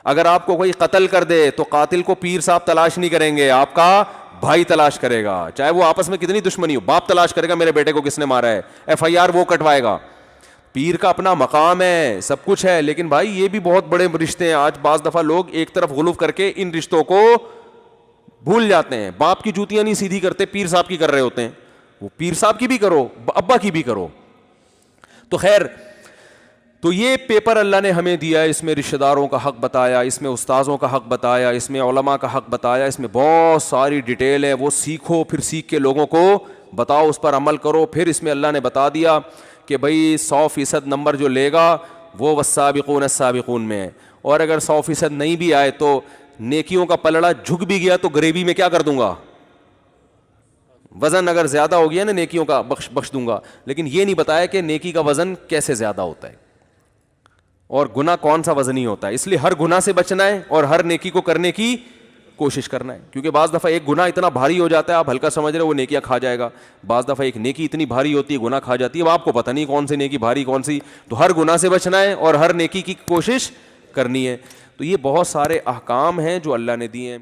اگر آپ کو کوئی قتل کر دے تو قاتل کو پیر صاحب تلاش نہیں کریں گے, آپ کا بھائی تلاش کرے گا, چاہے وہ آپس میں کتنی دشمنی ہو, باپ تلاش کرے گا میرے بیٹے کو کس نے مارا ہے, FIR وہ کٹوائے گا. پیر کا اپنا مقام ہے, سب کچھ ہے, لیکن بھائی یہ بھی بہت بڑے رشتے ہیں. آج بعض دفعہ لوگ ایک طرف غلو کر کے ان رشتوں کو بھول جاتے ہیں. باپ کی جوتیاں نہیں سیدھی کرتے, پیر صاحب کی کر رہے ہوتے ہیں. وہ پیر صاحب کی بھی کرو, ابا کی بھی کرو. تو خیر, تو یہ پیپر اللہ نے ہمیں دیا, اس میں رشتہ داروں کا حق بتایا, اس میں استاذوں کا حق بتایا, اس میں علماء کا حق بتایا, اس میں بہت ساری ڈیٹیل ہے, وہ سیکھو, پھر سیکھ کے لوگوں کو بتاؤ, اس پر عمل کرو. پھر اس میں اللہ نے بتا دیا کہ بھائی 100% نمبر جو لے گا وہ والسابقون السابقون میں ہے, اور اگر 100% نہیں بھی آئے تو نیکیوں کا پلڑا جھک بھی گیا تو گریوی میں کیا کر دوں گا, وزن اگر زیادہ ہو گیا نا نیکیوں کا بخش دوں گا. لیکن یہ نہیں بتایا کہ نیکی کا وزن کیسے زیادہ ہوتا ہے اور گناہ کون سا وزنی ہوتا ہے. اس لیے ہر گناہ سے بچنا ہے اور ہر نیکی کو کرنے کی کوشش کرنا ہے, کیونکہ بعض دفعہ ایک گناہ اتنا بھاری ہو جاتا ہے آپ ہلکا سمجھ رہے وہ نیکیاں کھا جائے گا, بعض دفعہ ایک نیکی اتنی بھاری ہوتی ہے گناہ کھا جاتی ہے, اب آپ کو پتہ نہیں کون سی نیکی بھاری کون سی. تو ہر گناہ سے بچنا ہے اور ہر نیکی کی کوشش کرنی ہے. تو یہ بہت سارے احکام ہیں جو اللہ نے دیے ہیں.